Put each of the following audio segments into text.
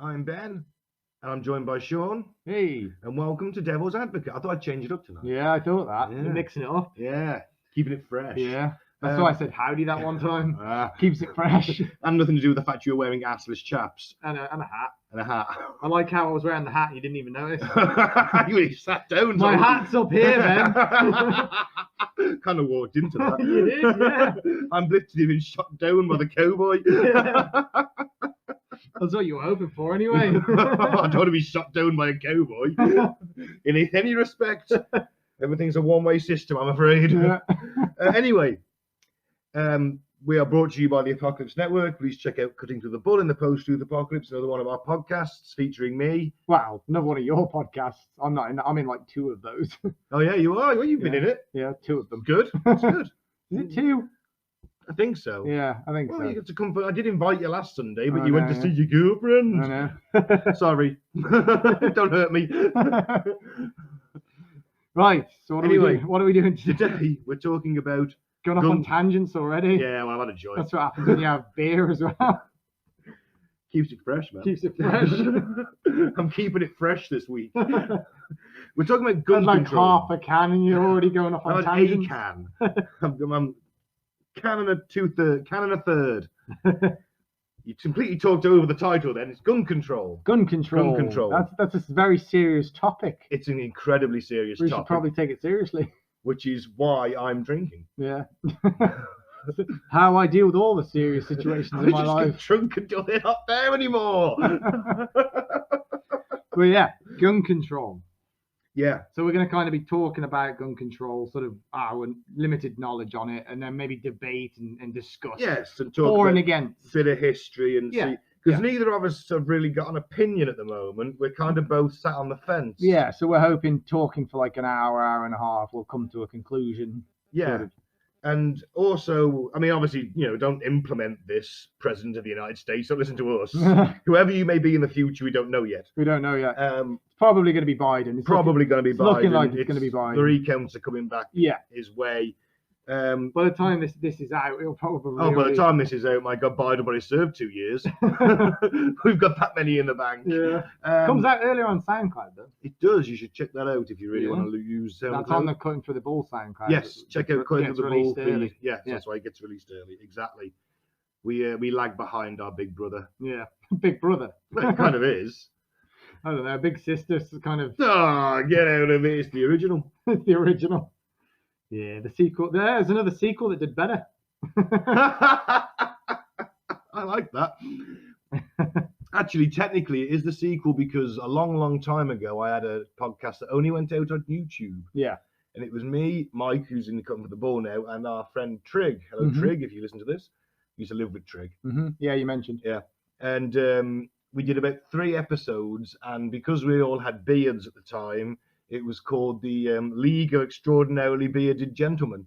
I'm Ben, and I'm joined by Sean. Hey. And welcome to Devil's Advocate. I thought I'd change it up tonight. Yeah, I thought that. Yeah. You're mixing it up. Yeah, keeping it fresh. Yeah. That's why I said howdy that one time. Keeps it fresh. And nothing to do with the fact you were wearing assless chaps. And a hat. And a hat. I like how I was wearing the hat and you didn't even notice. You really sat down. My hat's up here, man. Kind of walked into that. You did, yeah. I'm literally been shot down by the cowboy. That's what you were hoping for anyway. I don't want to be shot down by a cowboy. In any respect. Everything's a one-way system, I'm afraid. Yeah. Anyway, we are brought to you by the Apocalypse Network. Please check out Cutting Through the Bull in the Post-Truth Apocalypse, another one of our podcasts featuring me. Wow, another one of your podcasts. I'm not in. I'm in like 2 of those. Oh yeah, you are. Well, you've been in it. Yeah, 2 of them. Good. That's good. Is it 2? I think so. Yeah, I think Well, so. you get to come. I did invite you last Sunday, but I you went know, to yeah. see your girlfriend. I know. Sorry. Don't hurt me. Right. So what are we doing today? Today we're talking about. Going off on tangents already. Yeah, well, I've had a joy. That's what happens when you have beer as well. Keeps it fresh, man. Keeps it fresh. I'm keeping it fresh this week. We're talking about gun That's like control. half a can and you're already going off on About tangents. a can. I'm can and a third. You completely talked over the title then. It's gun control. Gun control. Gun control. That's a very serious topic. It's an incredibly serious We topic. should probably take it seriously. Which is why I'm drinking. Yeah. How I deal with all the serious situations in my I life. just get drunk until they're not there anymore. Well, yeah, gun control. Yeah. So we're going to kind of be talking about gun control, sort of our limited knowledge on it, and then maybe debate and discuss. Yes, and talk For about and against. bit of history and Yeah, see. Because neither of us have really got an opinion at the moment. We're kind of both sat on the fence. Yeah, so we're hoping talking for like an hour and a half, we'll come to a conclusion. Yeah. Sort of. And also, I mean, obviously, don't implement this President of the United States. Don't listen to us. Whoever you may be in the future, we don't know yet. We don't know yet. It's probably going to be Biden. It's probably going to be Biden. looking like it's going to be Biden. The recounts are coming back his way. By the time this is out, it'll probably. Oh, by the time this is out, my God, Biden already served 2 years. We've got that many in the bank. Yeah. Comes out earlier on SoundCloud, though. It does. You should check that out if you really want to use SoundCloud. That's on the Cutting Through the Bull SoundCloud. Yes, check out Cutting Through the Bull feed. Yeah, Yeah. that's why it gets released early. Exactly. We lag behind our big brother. Yeah, big brother. Well, it kind of is. I don't know. Big sister's kind of. Oh, get out of it. It's the original. It's the original. Yeah, the sequel. There's another sequel that did better. I like that. Actually, technically, it is the sequel because a long, long time ago, I had a podcast that only went out on YouTube. Yeah. And it was me, Mike, who's in the Cutting for the Ball now, and our friend Trig. Hello, Trig, if you listen to this. We used to live with Trig. Yeah, you mentioned. Yeah. And we did about 3 episodes, and because we all had beards at the time, it was called the League of Extraordinarily Bearded Gentlemen.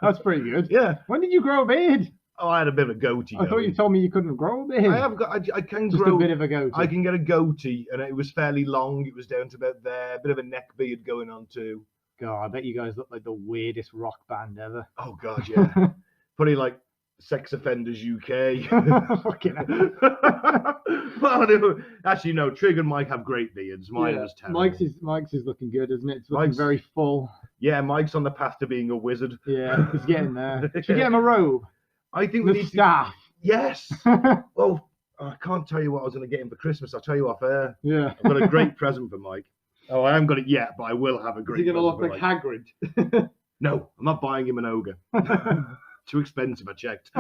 That's pretty good. Yeah. When did you grow a beard? Oh, I had a bit of a goatee. I thought you told me you couldn't grow a beard. I have got. I can Just grow a bit of a goatee. I can get a goatee, and it was fairly long. It was down to about there. A bit of a neck beard going on too. God, I bet you guys look like the weirdest rock band ever. Oh God, yeah. Probably like Sex Offenders UK. Fucking hell. Well, actually, no. Trig and Mike have great beards. Mine was terrible. Mike's is looking good, isn't it? It's looking Mike's very full. Yeah, Mike's on the path to being a wizard. Yeah, he's getting there. Should we get him a robe? I think we With need staff. Yes. Well, I can't tell you what I was going to get him for Christmas. I'll tell you off air. Yeah. I've got a great present for Mike. Oh, I haven't got it yet, but I will have a great. Is he going to look present like for Mike. Hagrid? No, I'm not buying him an ogre. Too expensive, I checked.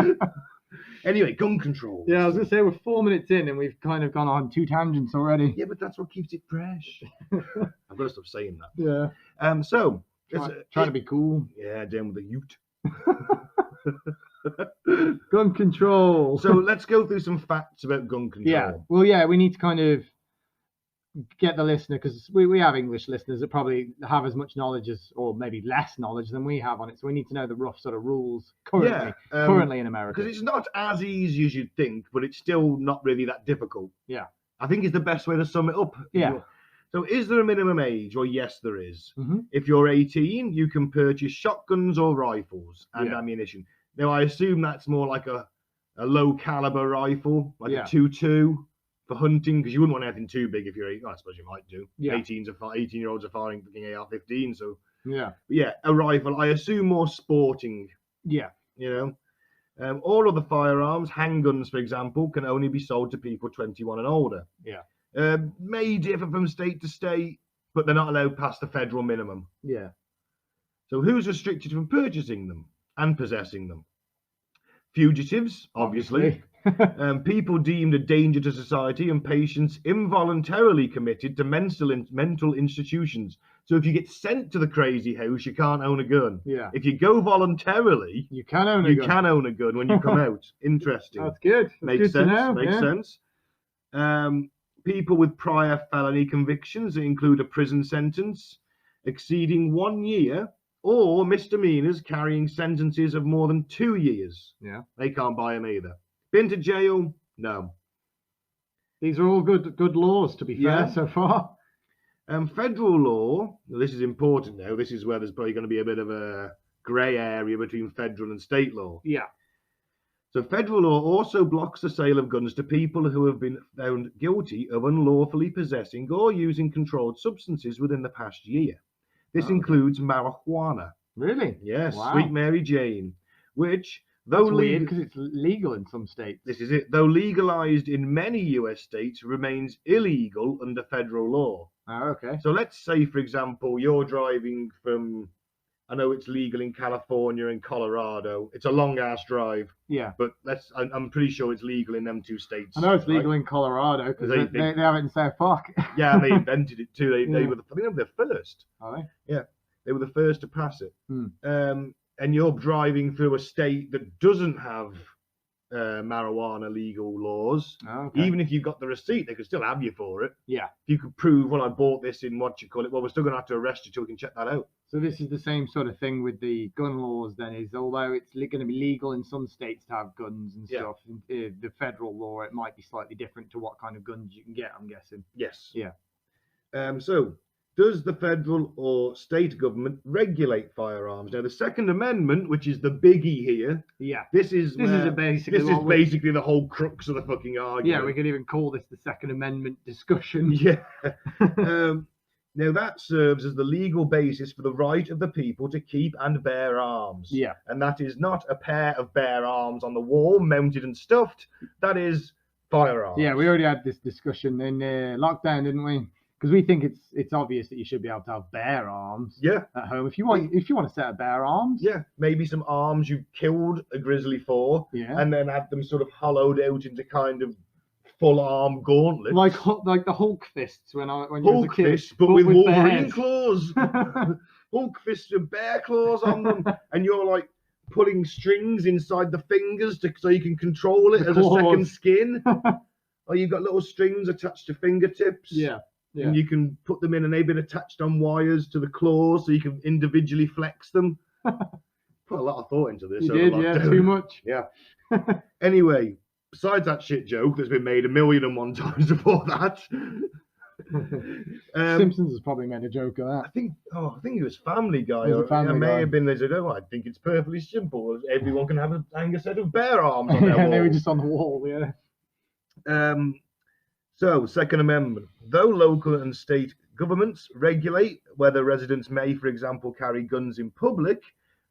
Anyway, gun control. Yeah, I was going to say we're 4 minutes in and we've kind of gone on 2 tangents already. Yeah, but that's what keeps it fresh. I've got to stop saying that. Yeah. So Trying to be cool. Yeah, down with the ute. Gun control. So let's go through some facts about gun control. Yeah. Well, yeah, we need to kind of get the listener, because we have English listeners that probably have as much knowledge as, or maybe less knowledge than we have on it. So we need to know the rough sort of rules currently in America. Because it's not as easy as you'd think, but it's still not really that difficult. Yeah. I think is the best way to sum it up. Yeah. So is there a minimum age? Well, yes, there is. Mm-hmm. If you're 18, you can purchase shotguns or rifles and ammunition. Now, I assume that's more like a low caliber rifle, like a 2.2 for for hunting, because you wouldn't want anything too big if you're 8. I suppose you might do. Yeah. 18-year-olds are firing fucking AR-15, so Yeah. yeah, a rifle. I assume more sporting. Yeah. You know, all of the firearms, handguns, for example, can only be sold to people 21 and older. Yeah. May differ from state to state, but they're not allowed past the federal minimum. Yeah. So who's restricted from purchasing them and possessing them? Fugitives, obviously. People deemed a danger to society, and patients involuntarily committed to mental institutions. So if you get sent to the crazy house, you can't own a gun. Yeah. If you go voluntarily, You can own a gun. can own a gun when you come out. Interesting. That's good. That's Makes good sense. to know. Makes sense. People with prior felony convictions that include a prison sentence exceeding 1 year, or misdemeanors carrying sentences of more than 2 years. Yeah. They can't buy them either. Been to jail? No. These are all good laws, to be fair, so far. Federal law, this is important now. This is where there's probably going to be a bit of a grey area between federal and state law. Yeah. So federal law also blocks the sale of guns to people who have been found guilty of unlawfully possessing or using controlled substances within the past year. This includes marijuana. Really? Yes, Wow. Sweet Mary Jane, which, though weird because it's legal in some states. This is it. Though legalized in many US states, remains illegal under federal law. Oh, okay. So let's say, for example, you're driving from, I know it's legal in California and Colorado. It's a long ass drive. Yeah. But I'm pretty sure it's legal in them 2 states. I know it's legal in Colorado because they have it in South Park. Yeah, and they invented it too. They were I think they were the first. Are they? Yeah, they were the first to pass it. And you're driving through a state that doesn't have marijuana legal laws. Oh, okay. Even if you've got the receipt, they could still have you for it. Yeah. If you could prove, well, I bought this in what you call it, well, we're still going to have to arrest you till we can check that out. So this is the same sort of thing with the gun laws then, is although it's going to be legal in some states to have guns and stuff, the federal law, it might be slightly different to what kind of guns you can get, I'm guessing. Yes. Yeah. So does the federal or state government regulate firearms? Now, the Second Amendment, which is the biggie here, this is basically the whole crux of the fucking argument. Yeah, we could even call this the Second Amendment discussion. Yeah. Now, that serves as the legal basis for the right of the people to keep and bear arms. Yeah. And that is not a pair of bare arms on the wall, mounted and stuffed. That is firearms. Yeah, we already had this discussion in lockdown, didn't we? Because we think it's obvious that you should be able to have bare arms at home. If you want a set of bare arms. Yeah, maybe some arms you killed a grizzly for, and then had them sort of hollowed out into kind of full arm gauntlets. Like the Hulk fists when you was a kid. Fists, but with Wolverine claws. Hulk fists with bear claws on them. And you're like putting strings inside the fingers so you can control it as a second skin. Or you've got little strings attached to fingertips. Yeah. And you can put them in and they've been attached on wires to the claws so you can individually flex them. Put a lot of thought into this. You did, yeah, too much. Yeah. Anyway, besides that shit joke that's been made 1,000,001 times before that. Simpsons has probably made a joke of that. I think it was Family Guy. It may have been, they said, I think it's perfectly simple. Everyone can hang a set of bare arms on their wall. They were just on the wall, yeah. So, Second Amendment. Though local and state governments regulate whether residents may, for example, carry guns in public,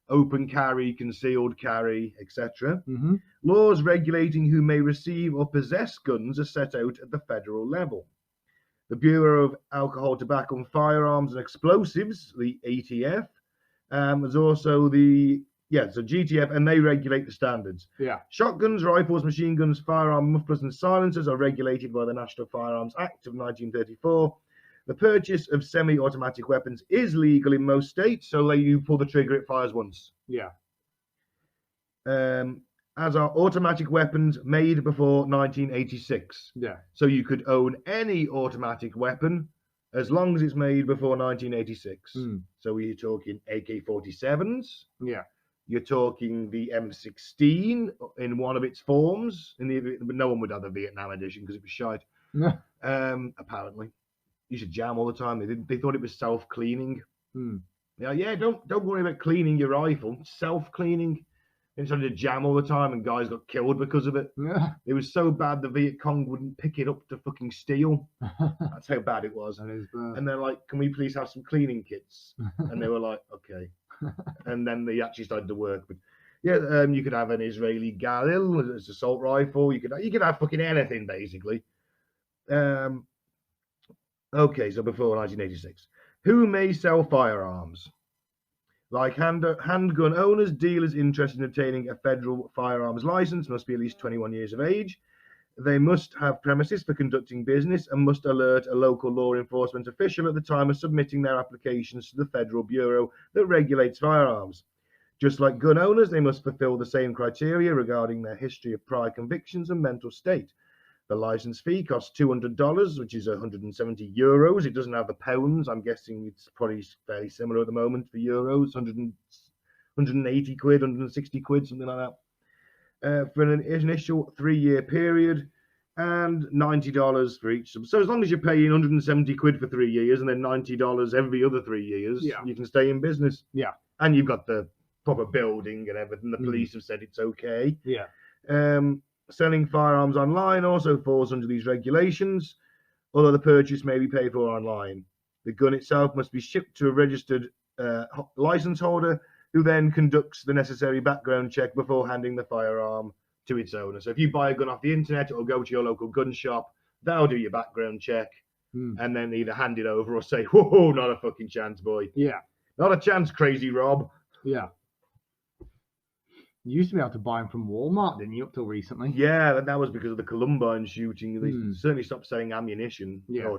open carry, concealed carry, etc., laws regulating who may receive or possess guns are set out at the federal level. The Bureau of Alcohol, Tobacco and Firearms and Explosives, the ATF, is also so GTF, and they regulate the standards. Yeah. Shotguns, rifles, machine guns, firearm mufflers and silencers are regulated by the National Firearms Act of 1934. The purchase of semi-automatic weapons is legal in most states, so you pull the trigger, it fires once. Yeah. As are automatic weapons made before 1986. Yeah. So you could own any automatic weapon as long as it's made before 1986. So we're talking AK-47s. Yeah. You're talking the M16 in one of its forms. No one would have the Vietnam edition because it was shite. Apparently, you should jam all the time. They thought it was self-cleaning. Yeah. Don't worry about cleaning your rifle. Self-cleaning. And started to jam all the time, and guys got killed because of it. Yeah. It was so bad the Viet Cong wouldn't pick it up to fucking steal. That's how bad it was. That is bad. And they're like, "Can we please have some cleaning kits?" And they were like, "Okay." And then they actually started to work. But yeah, you could have an Israeli Galil as assault rifle. You could have fucking anything basically. Okay, so before 1986, who may sell firearms? Like handgun owners, dealers interested in obtaining a federal firearms license must be at least 21 years of age. They must have premises for conducting business and must alert a local law enforcement official at the time of submitting their applications to the Federal Bureau that regulates firearms. Just like gun owners, they must fulfill the same criteria regarding their history of prior convictions and mental state. The license fee costs $200, which is 170 euros. It doesn't have the pounds. I'm guessing it's probably fairly similar at the moment for euros, 180 quid, 160 quid, something like that, for an initial 3-year period, and $90 for each. So as long as you're paying 170 quid for 3 years and then $90 every other 3 years, you can stay in business. Yeah. And you've got the proper building and everything. The police have said it's okay. Yeah. Selling firearms online also falls under these regulations, although the purchase may be paid for online. The gun itself must be shipped to a registered license holder, who then conducts the necessary background check before handing the firearm to its owner. So if you buy a gun off the internet, it'll go to your local gun shop, they'll do your background check, and then either hand it over or say, "Whoa, not a fucking chance, boy. Yeah. Not a chance, crazy Rob." Yeah. You used to be able to buy them from Walmart, didn't you, up till recently? Yeah, that was because of the Columbine shooting. They certainly stopped selling ammunition. Yeah.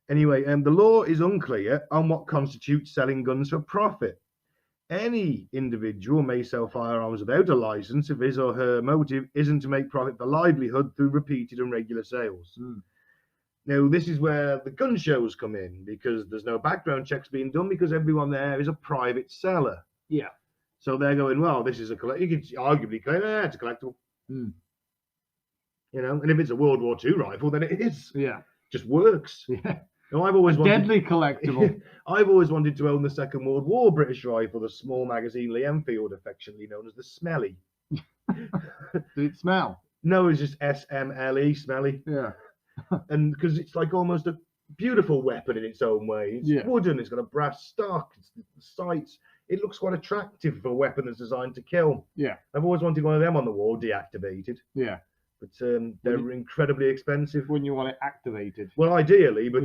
Anyway, the law is unclear on what constitutes selling guns for profit. Any individual may sell firearms without a license if his or her motive isn't to make profit for livelihood through repeated and regular sales. Now, this is where the gun shows come in, because there's no background checks being done because everyone there is a private seller. Yeah. So they're going, well, this is a collectible. You could arguably claim, it's a collectible. You know, and if it's a World War II rifle, then it is. Yeah. Just works. Yeah. Now, I've always wanted, deadly collectible. I've always wanted to own the Second World War British rifle, the small magazine Lee Enfield, affectionately known as the Smelly. Did it smell? No, it's just SMLE, Smelly. Yeah. And because it's like almost a beautiful weapon in its own way. It's wooden, it's got a brass stock, it's the sights. It looks quite attractive for a weapon that's designed to kill. Yeah. I've always wanted one of them on the wall, deactivated. Yeah. But they're incredibly expensive. Wouldn't you want it activated? Well, ideally, but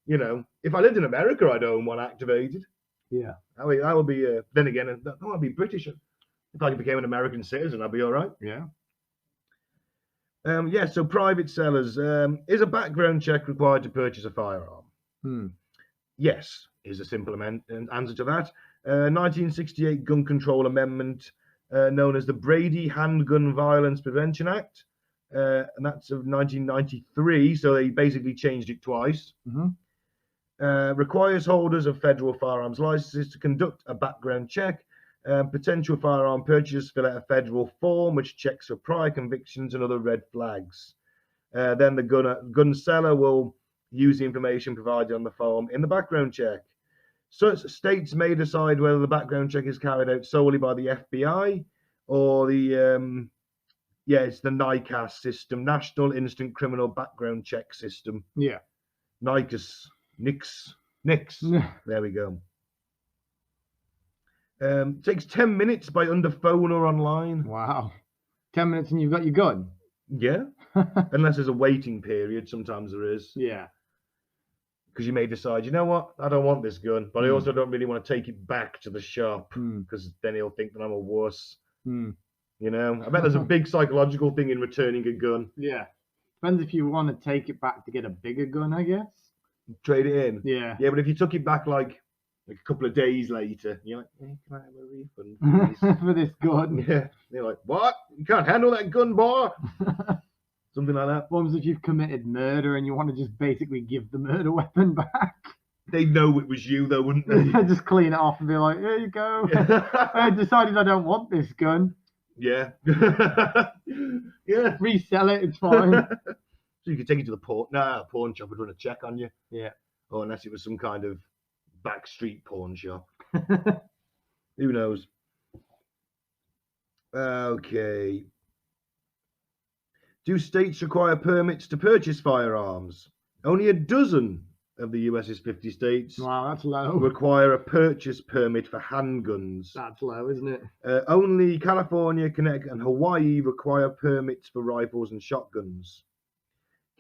you know, if I lived in America, I'd own one activated. Yeah. That would be. Then again, I'd be British. If I became an American citizen, I'd be all right. Yeah. So private sellers. Is a background check required to purchase a firearm? Yes, is a simple answer to that. 1968 Gun Control Amendment, known as the Brady Handgun Violence Prevention Act, and that's of 1993, so they basically changed it twice. Requires holders of federal firearms licenses to conduct a background check. Potential firearm purchasers fill out a federal form which checks for prior convictions and other red flags. Then the gun seller will use the information provided on the form in the background check. Such states may decide whether the background check is carried out solely by the FBI or the it's the NICAS system, National Instant Criminal Background Check System. Yeah. NICAS. NICS. There we go. Takes 10 minutes by under phone or online. Wow. 10 minutes and you've got your gun? Yeah. Unless there's a waiting period. Sometimes there is. Yeah. Because you may decide, you know what, I don't want this gun, but I also don't really want to take it back to the shop, because then he'll think that I'm a wuss. You know, I bet there's a big psychological thing in returning a gun. Yeah. Depends if you want to take it back to get a bigger gun, I guess. Trade it in. Yeah. Yeah, but if you took it back like a couple of days later, you're like, can I have a refund, please? For this gun? Yeah. They're like, what? You can't handle that gun, boy? Something like that. What if you've committed murder and you want to just basically give the murder weapon back? They'd know it was you, though, wouldn't they? Just clean it off and be like, here you go. I decided I don't want this gun. Yeah. Yeah. Resell it, it's fine. So you could take it to the pawn shop would run a check on you. Yeah. Or unless it was some kind of backstreet pawn shop. Who knows? Okay. Do states require permits to purchase firearms? Only a dozen of the US's 50 states Wow, that's low. require a purchase permit for handguns. That's low, isn't it? Only California, Connecticut, and Hawaii require permits for rifles and shotguns.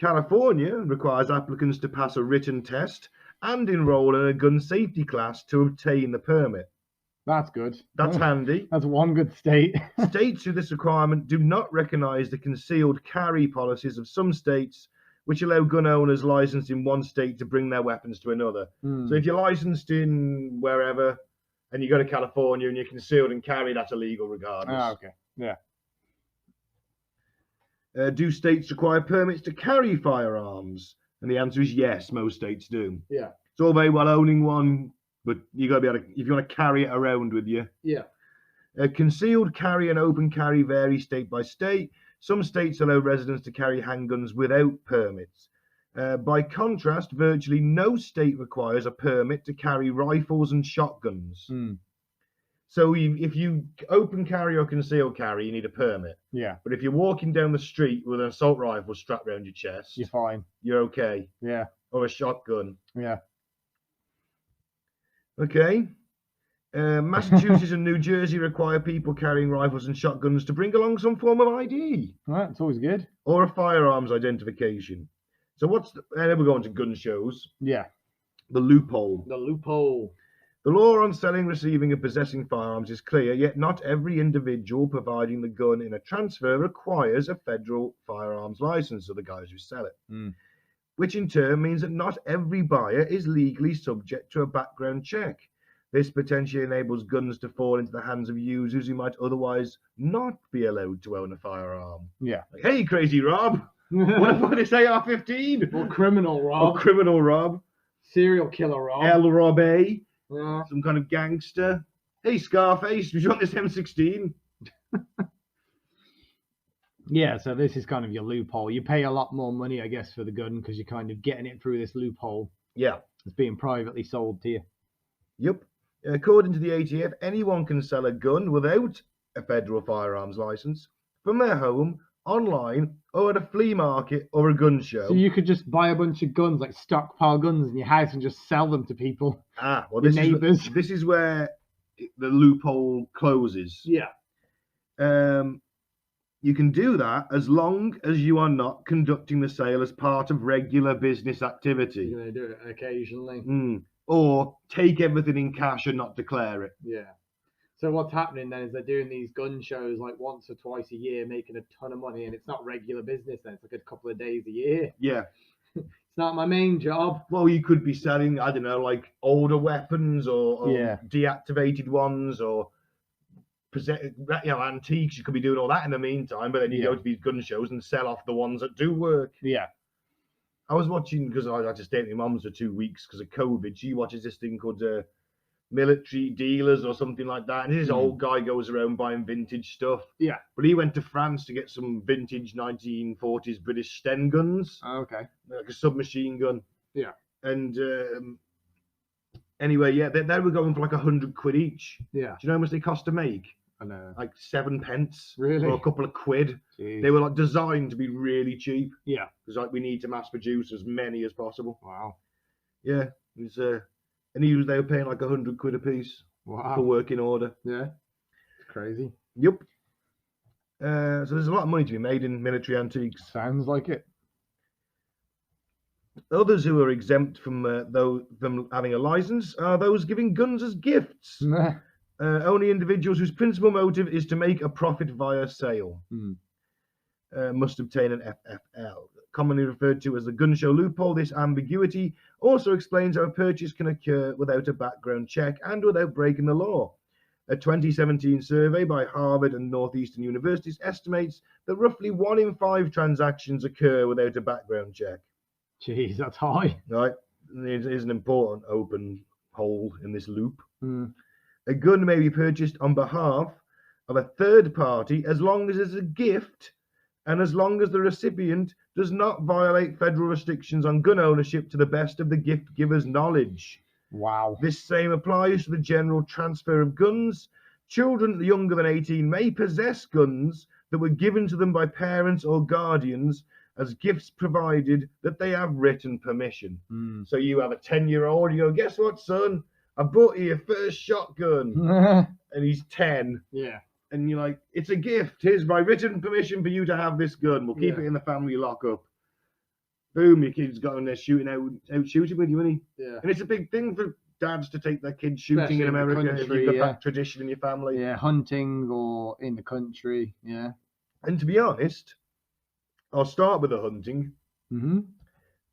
California requires applicants to pass a written test and enroll in a gun safety class to obtain the permit. That's good. That's handy. That's one good state. States with this requirement do not recognize the concealed carry policies of some states, which allow gun owners licensed in one state to bring their weapons to another. So if you're licensed in wherever and you go to California and you're concealed and carry, that's illegal regardless. Oh, okay. Yeah. Do states require permits to carry firearms? And the answer is yes, most states do. Yeah. It's all very well owning one, but you got to be able to, if you want to carry it around with you. Yeah. Concealed carry and open carry vary state by state. Some states allow residents to carry handguns without permits. By contrast, virtually no state requires a permit to carry rifles and shotguns. So if you open carry or concealed carry, you need a permit. Yeah. But if you're walking down the street with an assault rifle strapped around your chest, You're fine. you're okay. Yeah. Or a shotgun. Yeah. Okay. Massachusetts and New Jersey require people carrying rifles and shotguns to bring along some form of ID. Right. It's always good. Or a firearms identification. So and then we're going to gun shows. Yeah. The loophole. The loophole. The law on selling, receiving, and possessing firearms is clear, yet not every individual providing the gun in a transfer requires a federal firearms license, so the guys who sell it. Which in turn means that not every buyer is legally subject to a background check. This potentially enables guns to fall into the hands of users who might otherwise not be allowed to own a firearm. Yeah. Like, hey, Crazy Rob, what if I this AR-15? Or criminal Rob. Or Criminal Rob. Serial killer Rob. El Rob A. Yeah. Some kind of gangster. Hey, Scarface, would you want this M16? Yeah, so this is kind of your loophole. You pay a lot more money, I guess, for the gun because you're kind of getting it through this loophole. Yeah. It's being privately sold to you. Yep. According to the ATF, anyone can sell a gun without a federal firearms license from their home, online, or at a flea market or a gun show. So you could just buy a bunch of guns, like stockpile guns in your house and just sell them to people. Well, your neighbours. This is where the loophole closes. Yeah. You can do that as long as you are not conducting the sale as part of regular business activity. You're going to do it occasionally. Or take everything in cash and not declare it. Yeah. So what's happening then is they're doing these gun shows like once or twice a year, making a ton of money, and it's not regular business then. It's like a couple of days a year. Yeah. It's not my main job. Well, you could be selling, I don't know, like older weapons or deactivated ones or antiques. You could be doing all that in the meantime, but then you go to these gun shows and sell off the ones that do work. Yeah. I was watching, because I had to stay at my mum's for 2 weeks because of COVID. She watches this thing called Military Dealers or something like that. And this old guy goes around buying vintage stuff. Yeah. But he went to France to get some vintage 1940s British Sten guns. Oh, okay. Like a submachine gun. Yeah. And anyway, yeah, they were going for like £100 each. Yeah. Do you know how much they cost to make? I know. Like 7 pence. Really? Or a couple of quid. Jeez. They were like designed to be really cheap. Yeah. Because like we need to mass produce as many as possible. Wow. Yeah. It was, and they were paying like £100 a piece. Wow. For working order. Yeah. It's crazy. Yep. So there's a lot of money to be made in military antiques. Sounds like it. Others who are exempt from having a license are those giving guns as gifts. Only individuals whose principal motive is to make a profit via sale must obtain an FFL. Commonly referred to as the gun show loophole, this ambiguity also explains how a purchase can occur without a background check and without breaking the law. A 2017 survey by Harvard and Northeastern universities estimates that roughly 1 in 5 transactions occur without a background check. Jeez, that's high. Right? It is an important open hole in this loop. A gun may be purchased on behalf of a third party as long as it's a gift and as long as the recipient does not violate federal restrictions on gun ownership to the best of the gift giver's knowledge. Wow. This same applies to the general transfer of guns Children younger than 18 may possess guns that were given to them by parents or guardians as gifts provided that they have written permission. So you have a 10-year-old, you go, guess what, son? I bought you your first shotgun. And he's 10. Yeah. And you're like, it's a gift. Here's my written permission for you to have this gun. We'll keep it in the family lockup. Boom, your kid's got in there shooting out shooting with you, isn't he? Yeah. And it's a big thing for dads to take their kids shooting Especially in in the America. If country, you've got yeah. that tradition in your family. Yeah, hunting or in the country. Yeah. And to be honest, I'll start with the hunting.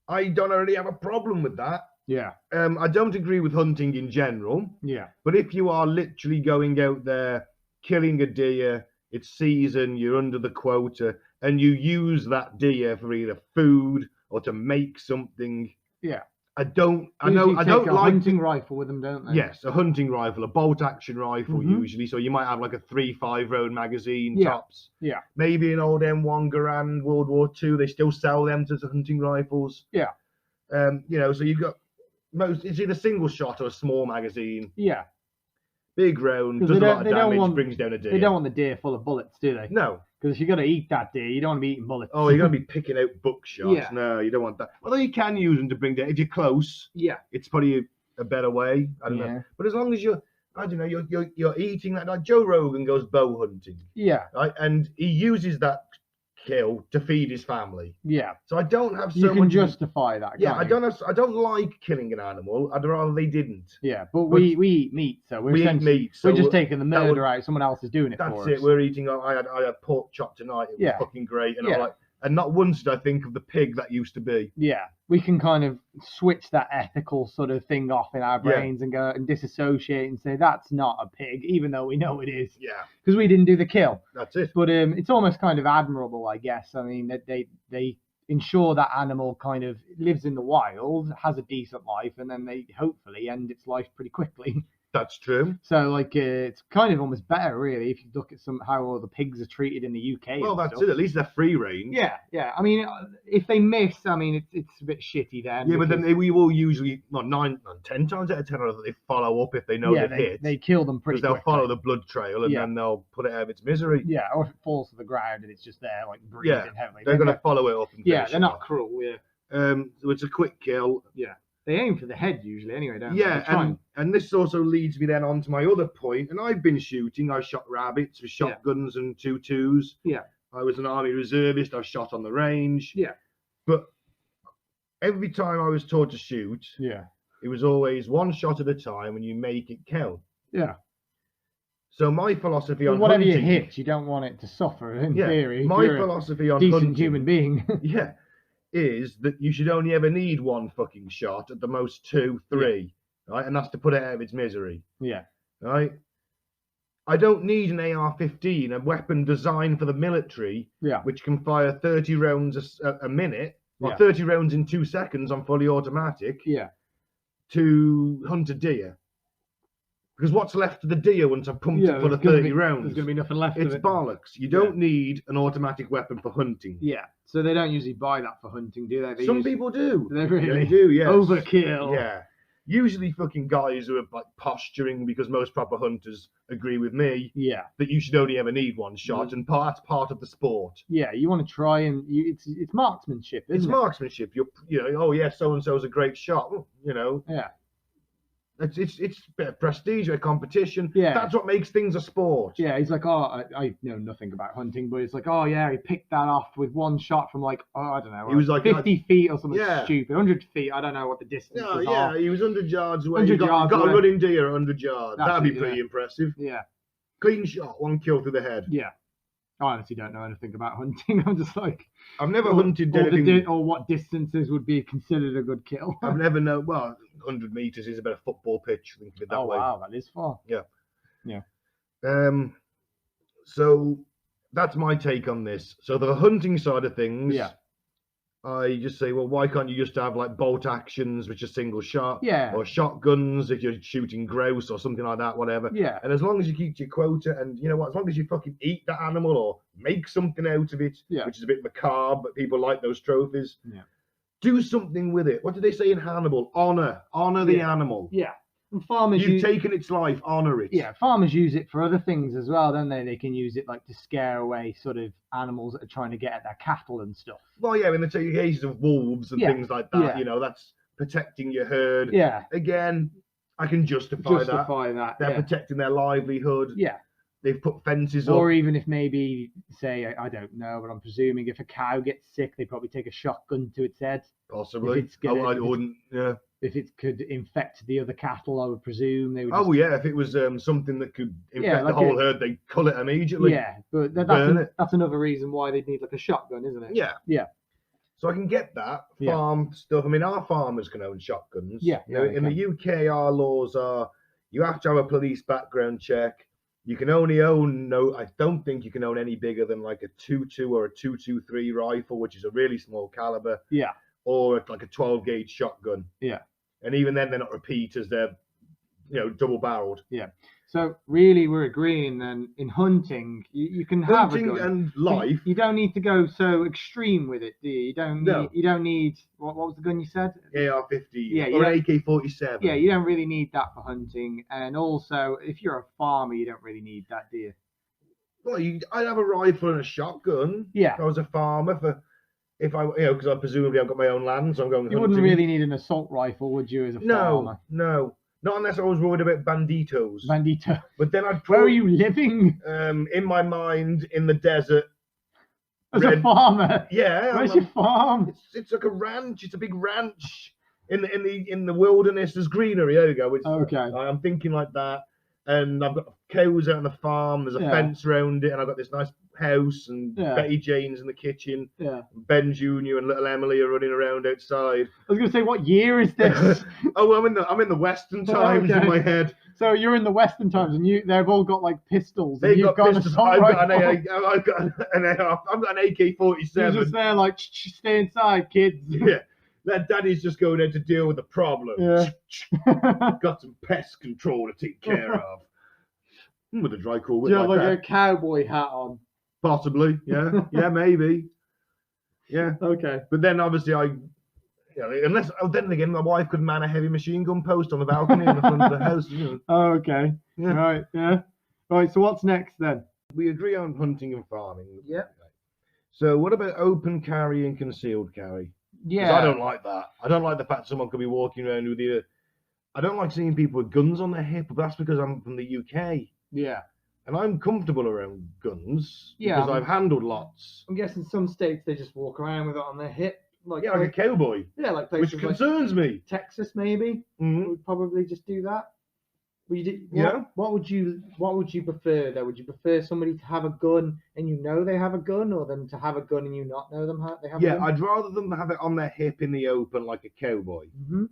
I don't really have a problem with that. Yeah. I don't agree with hunting in general. Yeah. But if you are literally going out there, killing a deer, it's season, you're under the quota, and you use that deer for either food or to make something. Yeah. I don't Take like a hunting rifle with them, don't they? Yes, a hunting rifle, a bolt action rifle usually. So you might have like a 3.5 round magazine tops. Yeah. Maybe an old M1 Garand World War II. They still sell them as hunting rifles. Yeah. You know, so you've got it's either single shot or a small magazine. Yeah. Big round, 'Cause does a they lot of don't damage, want- brings down a deer. They don't want the deer full of bullets, do they? No. Because if you're going to eat that deer, you don't want to be eating bullets. Oh, you're going to be picking out buckshots. Yeah. No, you don't want that. Although you can use them to bring down, if you're close, Yeah. it's probably a better way. I don't know. But as long as you're, I don't know, you're eating that. Like Joe Rogan goes bow hunting, Yeah. right? And he uses that kill to feed his family. Yeah. So I don't have so You can much. justify that. Yeah, can't you? I don't like killing an animal. I'd rather they didn't. Yeah, but we eat meat, so We eat essentially- meat. So we're just taking the that would- murder out. Someone else is doing it for That's us. it. We're eating. I had pork chop tonight. It was Yeah. fucking great. And Yeah. I'm like, and not once did I think of the pig that used to be. Yeah, we can kind of switch that ethical sort of thing off in our Yeah. brains and go and disassociate and say that's not a pig, even though we know it is Yeah, because we didn't do the kill. that's it. But it's almost kind of admirable, I guess. I mean, that they ensure that animal kind of lives in the wild, has a decent life, and then they hopefully end its life pretty quickly. That's true. So like it's kind of almost better, really, if you look at how all the pigs are treated in the UK. Well, and that's stuff. it. At least they're free range. Yeah, yeah. I mean, if they miss, I mean, it's a bit shitty then. Yeah, but because- then we will usually, not 10 times out of 10, they follow up if they know yeah, they've hit. they kill them pretty Because they'll quickly. follow the blood trail and Yeah. then they'll put it out of its misery. Yeah, or if it falls to the ground and it's just there, like breathing heavily. They're then going to follow it up and yeah, finish they're it not off. cruel. Yeah, So it's a quick kill. they aim for the head usually, anyway, don't they? Yeah, They try and this also leads me then on to my other point. And I've been shooting. I've shot rabbits with shotguns and 2.2s. Yeah. I was an army reservist. I've shot on the range. Yeah. But every time I was taught to shoot, yeah, it was always one shot at a time and you make it count. yeah. So my philosophy on Whatever hunting, you hit, you don't want it to suffer. In theory, if my you're a philosophy on decent hunting, human being. yeah, is that you should only ever need one fucking shot, at the most 2, 3, right? And that's to put it out of its misery, Yeah, right? I don't need an AR-15, a weapon designed for the military, yeah, which can fire 30 rounds a minute, or Yeah. 30 rounds in 2 seconds on fully automatic, yeah, to hunt a deer. Because what's left of the deer once I've pumped it full of 30 rounds? There's going to be nothing left of It's it. bollocks. You don't need an automatic weapon for hunting. Yeah, so they don't usually buy that for hunting, do they? Some people do. They really They do, yes. overkill. Yeah. Usually fucking guys who are like posturing, because most proper hunters agree with me Yeah, that you should only ever need one shot, and that's part of the sport. yeah. You want to try and it's marksmanship, isn't It's it? marksmanship. You know, oh yeah, so and so's a great shot. Well, you know, Yeah, it's a bit of prestige, a competition. Yeah. That's what makes things a sport. yeah. He's like, oh, I know nothing about hunting, but it's like, oh yeah, he picked that off with one shot from like, oh, I don't know, He was like 50 feet or something Yeah. stupid, 100 feet. I don't know what the distance No, is. yeah, he was 100 yards away. 100 You yards got away. a running deer at 100 yards. That's That'd be it, pretty yeah. impressive. Yeah, Clean shot, one kill through the head. yeah. I honestly don't know anything about hunting. I'm just like, I've never or, hunted or, anything. or what distances would be considered a good kill. I've never known. Well, 100 meters is about a football pitch. Think of it that Oh way. wow, that is far. So that's my take on this. So the hunting side of things, Yeah. I just say, well, why can't you just have like bolt actions, which are single shot, Yeah, or shotguns if you're shooting grouse or something like that, whatever. yeah, And as long as you keep your quota, and you know what, as long as you fucking eat that animal or make something out of it, Yeah. which is a bit macabre, but people like those trophies. Yeah. Do something with it. What did they say in Hannibal? Honor the Yeah. animal. yeah. farmers You've taken its life, honor it. Yeah, farmers use it for other things as well, don't they? They can use it like to scare away sort of animals that are trying to get at their cattle and stuff. Well, yeah, in the cases of wolves and things like that, you know, that's protecting your herd. Yeah. Again, I can justify that. They're protecting their livelihood. Yeah. They've put fences up. Or even if maybe, say, I don't know, but I'm presuming if a cow gets sick, they probably take a shotgun to its head. Possibly. I wouldn't, yeah. If it could infect the other cattle, I would presume they would. Yeah, if it was something that could infect the whole herd, they'd cull it immediately. Yeah, but that's another reason why they'd need like a shotgun, isn't it? Yeah. Yeah. So I can get that farm stuff. I mean, our farmers can own shotguns. Yeah. In the UK, our laws are you have to have a police background check. You can only own I don't think you can own any bigger than like a 22 or a 223 rifle, which is a really small caliber. Yeah. Or like a 12 gauge shotgun. Yeah. And even then, they're not repeaters; they're double barreled. Yeah. So really, we're agreeing then in hunting, you can have a gun. Hunting and life. You don't need to go so extreme with it, do you? You don't need what was the gun you said? AR-15. Yeah. Or AK-47. Yeah, you don't really need that for hunting. And also, if you're a farmer, you don't really need that, do you? Well, I'd have a rifle and a shotgun. Yeah. If I was a farmer because I presumably I've got my own land, so I'm going. You wouldn't really need an assault rifle, would you, as a farmer? No. Not unless I was worried about banditos. But then Where are you living? In my mind, in the desert. As a farmer? Yeah. Where's your farm? It's like a ranch. It's a big ranch. In the wilderness, there's greenery. There you go. Okay. I'm thinking like that. And I've got cows out on the farm. There's a fence around it, and I've got this nice house, and Betty Jane's in the kitchen. Yeah. Ben Jr. and little Emily are running around outside. I was going to say, what year is this? I'm in the Western times in my head. So you're in the Western times, and they've all got like pistols. They've got pistols. I've got an AK-47. You're just there, like, stay inside, kids. Yeah. That daddy's just going there to deal with the problem. Yeah. Got some pest control to take care of. With a dry cool whip. Do you have like a cowboy hat on? Possibly, yeah. Yeah, maybe. Yeah. Okay. But then obviously then again, my wife could man a heavy machine gun post on the balcony in the front of the house. Oh, okay. Yeah. Right, yeah. Right, so what's next then? We agree on hunting and farming. Yeah. So what about open carry and concealed carry? Yeah. I don't like that. I don't like the fact someone could be walking around with I don't like seeing people with guns on their hip, but that's because I'm from the UK. Yeah. And I'm comfortable around guns because I've handled lots. I'm guessing some states they just walk around with it on their hip. Like a cowboy. Yeah, like places which concerns me. Texas maybe would probably just do that. What would you prefer though? Would you prefer somebody to have a gun and you know they have a gun, or them to have a gun and you not know they have a gun? Yeah, I'd rather them have it on their hip in the open like a cowboy.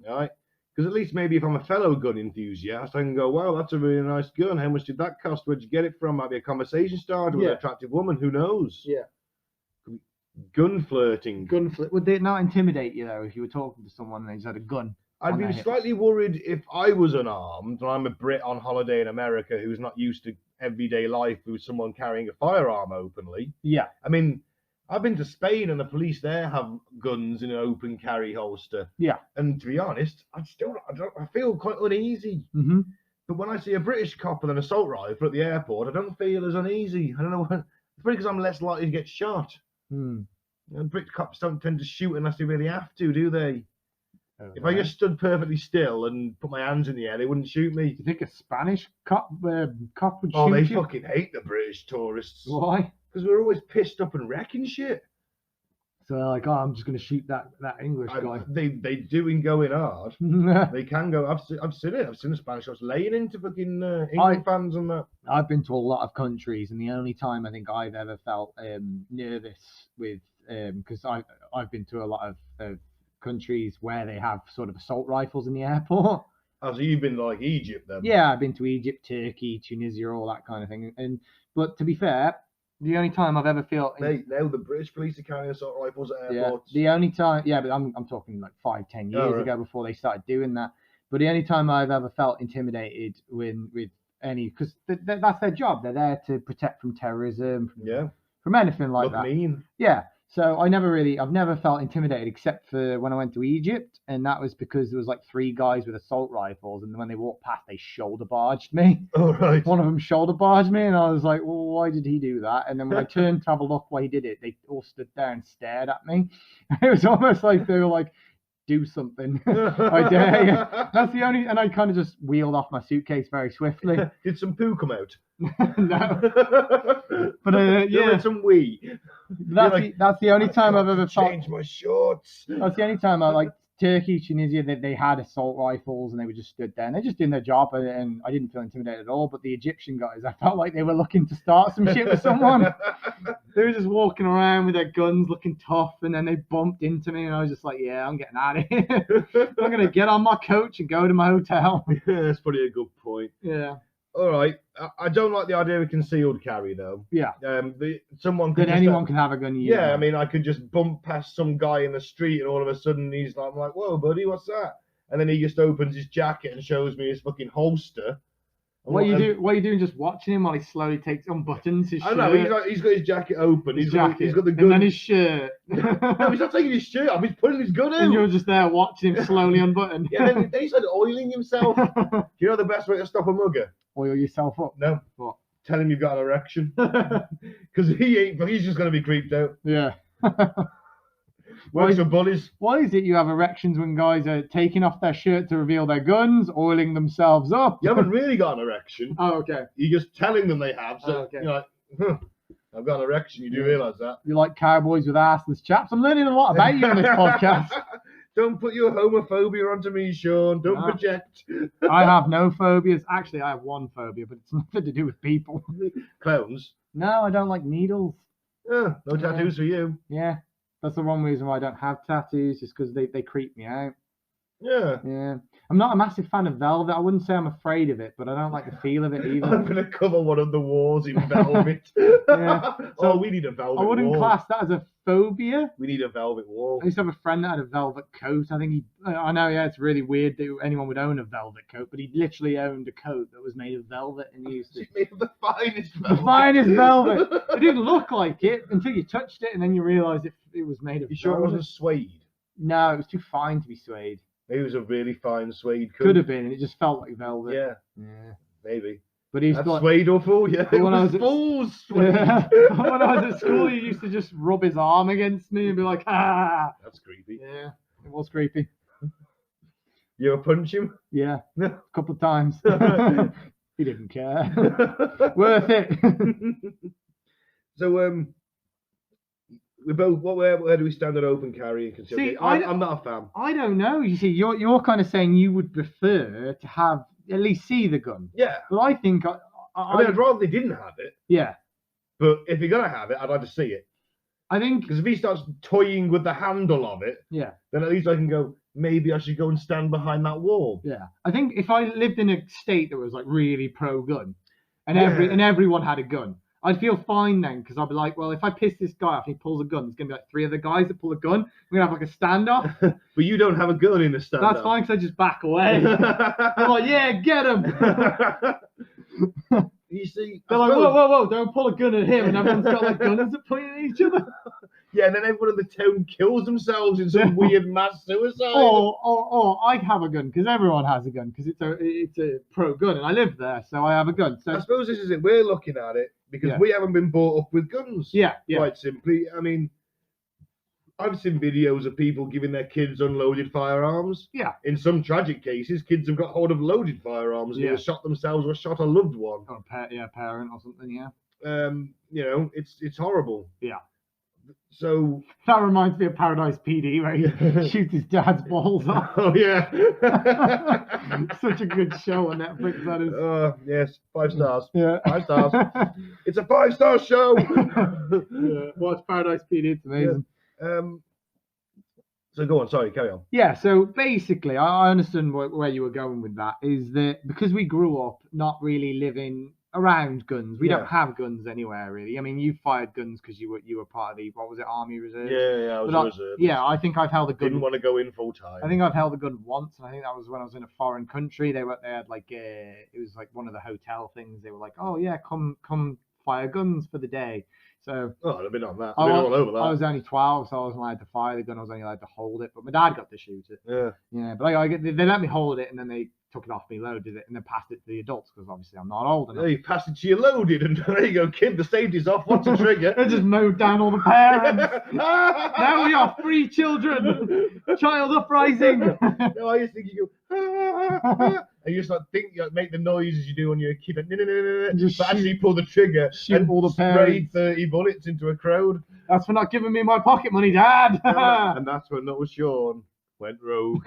Right? Because at least maybe if I'm a fellow gun enthusiast, I can go, wow, that's a really nice gun. How much did that cost? Where'd you get it from? Might be a conversation starter with an attractive woman. Who knows? Yeah. Gun flirting. Would it not intimidate you though if you were talking to someone and they just had a gun? I'd be slightly worried if I was unarmed and I'm a Brit on holiday in America who's not used to everyday life with someone carrying a firearm openly. Yeah. I mean, I've been to Spain and the police there have guns in an open carry holster. Yeah. And to be honest, I feel quite uneasy. Mm-hmm. But when I see a British cop with an assault rifle at the airport, I don't feel as uneasy. I don't know. It's probably because I'm less likely to get shot. British cops don't tend to shoot unless they really have to, do they? If I just stood perfectly still and put my hands in the air, they wouldn't shoot me. Do you think a Spanish cop would shoot you? Oh, they fucking hate the British tourists. Why? Because we're always pissed up and wrecking shit. So they're like, oh, I'm just going to shoot that English guy. They do in going hard. They can go. I've seen it. I've seen the Spanish shots laying into fucking England fans and that. I've been to a lot of countries, and the only time I think I've ever felt nervous with because I've been to a lot of countries where they have sort of assault rifles in the airport. Oh, so you've been like Egypt then? Yeah, I've been to Egypt, Turkey, Tunisia, all that kind of thing. But to be fair, the only time I've ever felt now the British police are carrying assault rifles at airports. Yeah, the only time, but I'm talking like 5-10 years ago before they started doing that. But the only time I've ever felt intimidated with any, because that's their job. They're there to protect from terrorism, from anything like that. Mean. Yeah. So I've never felt intimidated except for when I went to Egypt, and that was because there was like 3 guys with assault rifles, and when they walked past, they shoulder barged me. All right. One of them shoulder barged me, and I was like, well, why did he do that? And then when I turned to have a look why he did it, they all stood there and stared at me. It was almost like they were like, do something. I dare you. That's the only, and I kind of just wheeled off my suitcase very swiftly. Did some poo come out? No. But There yeah, went some wee. that's the only time I've ever felt. Change my shorts. That's the only time I like Turkey, Tunisia, they had assault rifles and they were just stood there and they're just doing their job, and I didn't feel intimidated at all. But the Egyptian guys, I felt like they were looking to start some shit with someone. They were just walking around with their guns looking tough, and then they bumped into me and I was just like, yeah, I'm getting out of here. I'm gonna get on my coach and go to my hotel. Yeah, that's probably a good point. Yeah. All right. I don't like the idea of concealed carry though. Yeah. Someone could anyone can have a gun. Yeah, I mean, I could just bump past some guy in the street, and all of a sudden he's like, I'm like, whoa, buddy, what's that? And then he just opens his jacket and shows me his fucking holster. What are you doing? Just watching him while he slowly unbuttons his shirt. I know he's got his jacket open. He's got the gun. And then his shirt. No, he's not taking his shirt off. He's putting his gun in. And you're just there watching him slowly unbutton. Yeah, then he's like oiling himself. Do you know the best way to stop a mugger? Oil yourself up. No. What? Tell him you've got an erection. Because he ain't. But he's just going to be creeped out. Yeah. Works for bullies. Why is it you have erections when guys are taking off their shirt to reveal their guns, oiling themselves up? You haven't really got an erection. Oh, okay. You're just telling them they have. So okay. You're like, I've got an erection. You do realise that? You like cowboys with assless chaps. I'm learning a lot about you in this podcast. Don't put your homophobia onto me, Sean. Don't project. I have no phobias. Actually, I have one phobia, but it's nothing to do with people. Clowns? No, I don't like needles. No tattoos for you. Yeah. That's the one reason why I don't have tattoos, just because they creep me out. Yeah. Yeah. I'm not a massive fan of velvet. I wouldn't say I'm afraid of it, but I don't like the feel of it either. I'm going to cover one of the walls in velvet. Yeah. So we need a velvet I wouldn't wall. class that as a phobia. We need a velvet wall. I used to have a friend that had a velvet coat. I think I know, yeah, it's really weird that anyone would own a velvet coat, but he literally owned a coat that was made of velvet, and he used to... It's made of the finest velvet. The finest velvet. It didn't look like it until you touched it, and then you realised it was made of You sure it wasn't suede? No, it was too fine to be suede. Maybe it was a really fine suede coat. Could have been, and it just felt like velvet. Yeah. Yeah. Maybe. But he's That's got suede or full, yeah. But when I was full suede. Yeah. When I was at school, he used to just rub his arm against me and be like, ah. That's creepy. Yeah, it was creepy. You ever punch him? Yeah, a couple of times. He didn't care. Worth it. So, we both. Where do we stand on open carry and concealed? See, I'm not a fan. I don't know. You see, you're kind of saying you would prefer to have at least see the gun. Yeah. But I think I mean, I'd rather they didn't have it. Yeah. But if you're gonna have it, I'd like to see it. I think because if he starts toying with the handle of it, yeah, then at least I can go. Maybe I should go and stand behind that wall. Yeah. I think if I lived in a state that was like really pro gun, and everyone had a gun, I'd feel fine then, because I'd be like, well, if I piss this guy off and he pulls a gun, there's going to be like 3 other guys that pull a gun. We're going to have like a standoff. But you don't have a gun in the standoff. That's fine, because I just back away. I'm like, yeah, get him. You see, they're like, whoa, don't pull a gun at him. And everyone's got like guns that point at each other. Yeah, and then everyone in the town kills themselves in some weird mass suicide. Or I have a gun, because everyone has a gun, because it's a pro gun, and I live there, so I have a gun. So I suppose this is it. We're looking at it because we haven't been brought up with guns. Yeah. Quite simply. I mean, I've seen videos of people giving their kids unloaded firearms. Yeah. In some tragic cases, kids have got hold of loaded firearms and either shot themselves or shot a loved one. Or a parent or something, yeah. You know, it's horrible. Yeah. So that reminds me of Paradise PD, where he shoots his dad's balls off. Oh yeah. Such a good show on Netflix, that is. Yes, 5 stars. Yeah. 5 stars. It's a 5-star show. Yeah. Watch Paradise PD, it's amazing. Yeah. So go on, sorry, carry on. Yeah, so basically, I understand where you were going with that, is that because we grew up not really living around guns, we don't have guns anywhere really. I mean, you fired guns because you were part of the, what was it, Army Reserve? Yeah, I was a reserve. Yeah, I think I've held a gun. Didn't want to go in full time. I think I've held a gun once, and I think that was when I was in a foreign country. They had like it was like one of the hotel things. They were like, oh yeah, come fire guns for the day. So I'd have been on that. I've been all over that. I was only 12, so I wasn't allowed to fire the gun. I was only allowed to hold it. But my dad got to shoot it. Yeah. But they let me hold it, and then they took it off me, loaded it, and then passed it to the adults because obviously I'm not old enough. Yeah, you passed it to your loaded, and there you go, kid. The safety's off. What's the trigger? They just mowed down all the parents. Now we are 3 children. Child uprising. No, I used to think you go, and you just like make the noises you do when you're a kid, like, but actually pull the trigger and all the spray parents. 30 bullets into a crowd. That's for not giving me my pocket money, Dad. And that's when little Sean went rogue.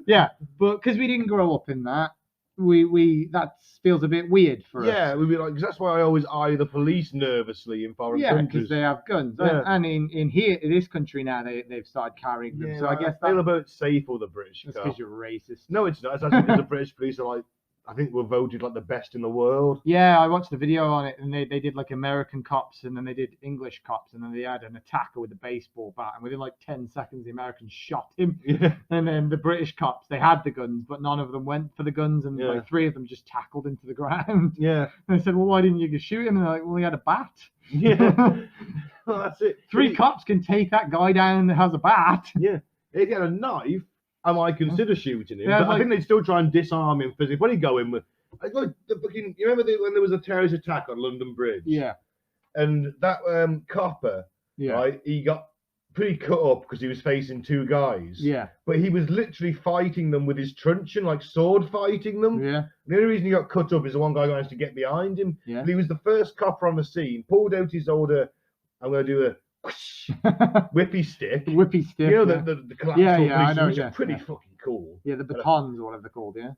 Yeah, but because we didn't grow up in that, we that feels a bit weird for us. Yeah, we'd be like, cause that's why I always eye the police nervously in foreign Yeah, countries. because they have guns, Yeah. and in here, in this country now, they've started carrying them. Yeah, So I guess I feel that's about safe for the British. because you're racist. No, it's not. It's actually because the British police are like, I think we're voted like the best in the world. Yeah, I watched the video on it, and they did like American cops, and then they did English cops, and then they had an attacker with a baseball bat, and within like 10 seconds, the Americans shot him. Yeah. And then the British cops, they had the guns, but none of them went for the guns, and Yeah. like 3 of them just tackled into the ground. Yeah. And they said, well, why didn't you shoot him? And they're like, well, he had a bat. Yeah. Well, that's it. 3 cops can take that guy down that has a bat. Yeah. If he had a knife, I might consider shooting him. Yeah, but like- I think they'd still try and disarm him physically. When he go in with, like the fucking, you remember when there was a terrorist attack on London Bridge? Yeah. And that copper, Yeah. right? He got pretty cut up because he was facing 2 guys. Yeah. But he was literally fighting them with his truncheon, like sword fighting them. Yeah. The only reason he got cut up is the one guy managed to get behind him. Yeah. But he was the first copper on the scene, pulled out his older, I'm going to do a whoosh, whippy stick. Whippy stick. You know, yeah. the collapsible Yeah, police, I know, which yeah, are pretty yeah. fucking cool. Yeah, the batons or whatever they're called, yeah.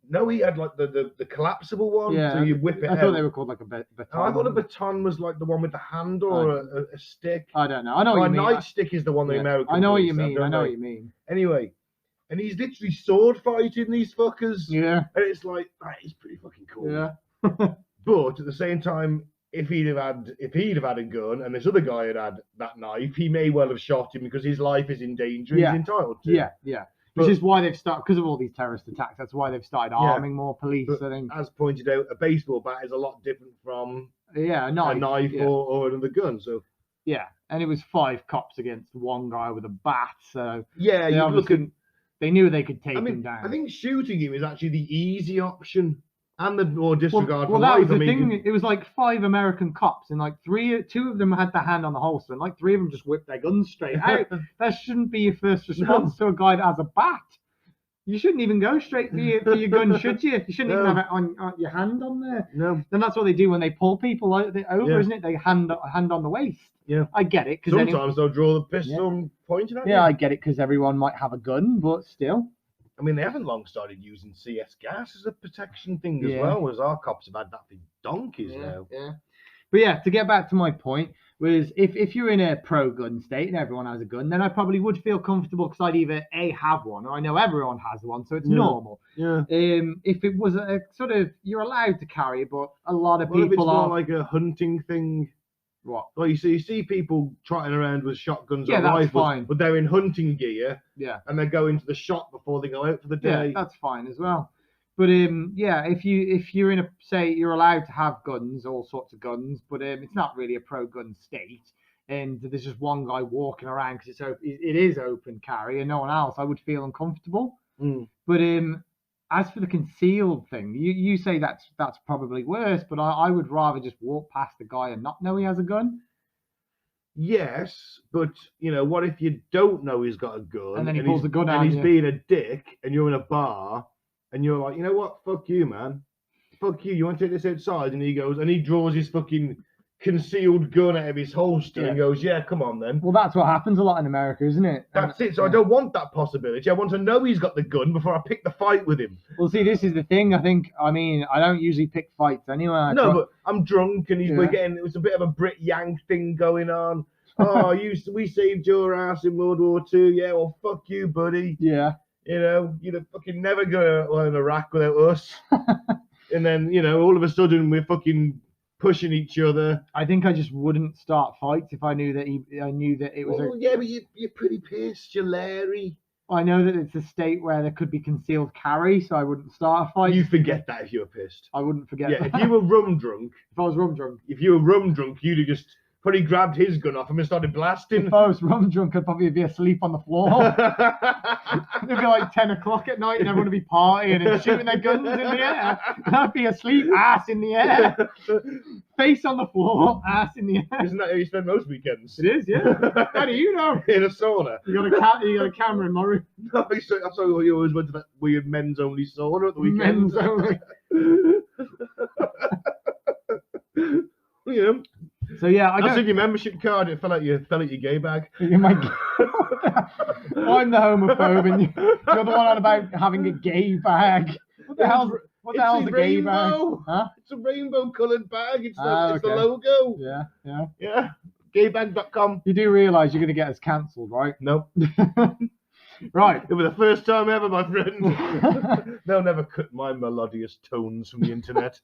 No, he had like the collapsible one, Yeah. so you whip it I out. thought they were called like a baton. Oh, I thought a baton was like the one with the handle or a stick. I don't know. I know what Oh, you a mean. nightstick is the one the Yeah. American I know what police you have, mean. don't I know they? what you mean. Anyway, and he's literally sword fighting these fuckers. Yeah. And it's like, that is pretty fucking cool. Yeah. But at the same time, if he'd have had a gun and this other guy had had that knife, he may well have shot him because his life is in danger. Yeah. He's entitled to. Yeah. Yeah. But- Which is why they've started, because of all these terrorist attacks, that's why they've started arming more police, But I think. as pointed out, a baseball bat is a lot different from Yeah, a knife yeah. or another gun. So Yeah. And it was 5 cops against 1 guy with a bat, so yeah, they you look at. obviously- they knew they could take I him mean, down. I think shooting him is actually the easy option and the more well, disregard well, for that life. was the I mean, thing. It was like 5 American cops, and like 2 of them had their hand on the holster, and like 3 of them just whipped their guns straight out. That shouldn't be your first response to a guy that has a bat. You shouldn't even go straight for your gun, should you? You shouldn't even No. have it on your hand on there. no. Then that's what they do when they pull people over, Yeah. isn't it? They hand on the waist. Yeah. I get it because Sometimes they'll draw the pistol and point it at you. I get it because everyone might have a gun, but still. I mean, they haven't long started using CS gas as a protection thing as Yeah. well, whereas our cops have had that for donkeys now. Yeah. But yeah, to get back to my point, was if you're in a pro-gun state and everyone has a gun, then I probably would feel comfortable because I'd either A, have one, or I know everyone has one, so it's Yeah. normal. Yeah. If it was a sort of, you're allowed to carry, but a lot of Well, if it's people more are. like a hunting thing, What? well, you see people trotting around with shotguns Yeah, or that's rifles, fine. but they're in hunting gear Yeah. and they go into the shop before they go out for the Yeah, day. that's fine as well. But yeah, if you're in a, say you're allowed to have guns, all sorts of guns, but it's not really a pro-gun state, and there's just one guy walking around because it is open carry and no one else, I would feel uncomfortable. Mm. But as for the concealed thing, you say that's probably worse, but I would rather just walk past the guy and not know he has a gun. Yes, but you know, what if you don't know he's got a gun And then he pulls he's- the gun out and and he's you- being a dick and you're in a bar and you're like, you know what, fuck you, man, fuck you, you want to take this outside? And he goes and he draws his fucking concealed gun out of his holster and goes, yeah, come on then. Well, that's what happens a lot in America, isn't it? That's it. So I don't want that possibility. I want to know he's got the gun before I pick the fight with him. Well, see, this is the thing. I mean, I don't usually pick fights anyway. No, but I'm drunk and we're Yeah. getting, it was a bit of a Brit Yank thing going on. Oh, we saved your ass in World War II. Yeah, well, fuck you, buddy. Yeah. You know, you'd have fucking never gonna learn Iraq without us. And then, you know, all of a sudden we're fucking pushing each other. I think I just wouldn't start fights if I knew that it was Well, yeah, but you're pretty pissed. You're Larry. I know that it's a state where there could be concealed carry, so I wouldn't start a fight. You forget that if you were pissed. I wouldn't forget. Yeah, that. if you were rum drunk, If I was rum drunk. you'd have just probably grabbed his gun off him and started blasting. If I was rum drunk, I'd probably be asleep on the floor. It'd be like 10 o'clock at night and everyone would be partying and shooting their guns in the air. And I'd be asleep, ass in the air. Face on the floor, ass in the air. Isn't that how you spend most weekends? It is, yeah. How do you know? In a sauna. You got a camera in my room. No, I saw you always went to that weird men's only sauna at the weekends. Men's only. You know, so yeah, I seen your membership card. It fell out your gay bag. I'm the homophobe, and you're the one on about having a gay bag. What the hell's a gay bag? Huh? It's a rainbow-coloured bag. It's Ah, it's the okay. logo. Yeah. Gaybag.com. You do realise you're going to get us cancelled, right? Nope. Right. It was the first time ever, my friend. They'll never cut my melodious tones from the internet.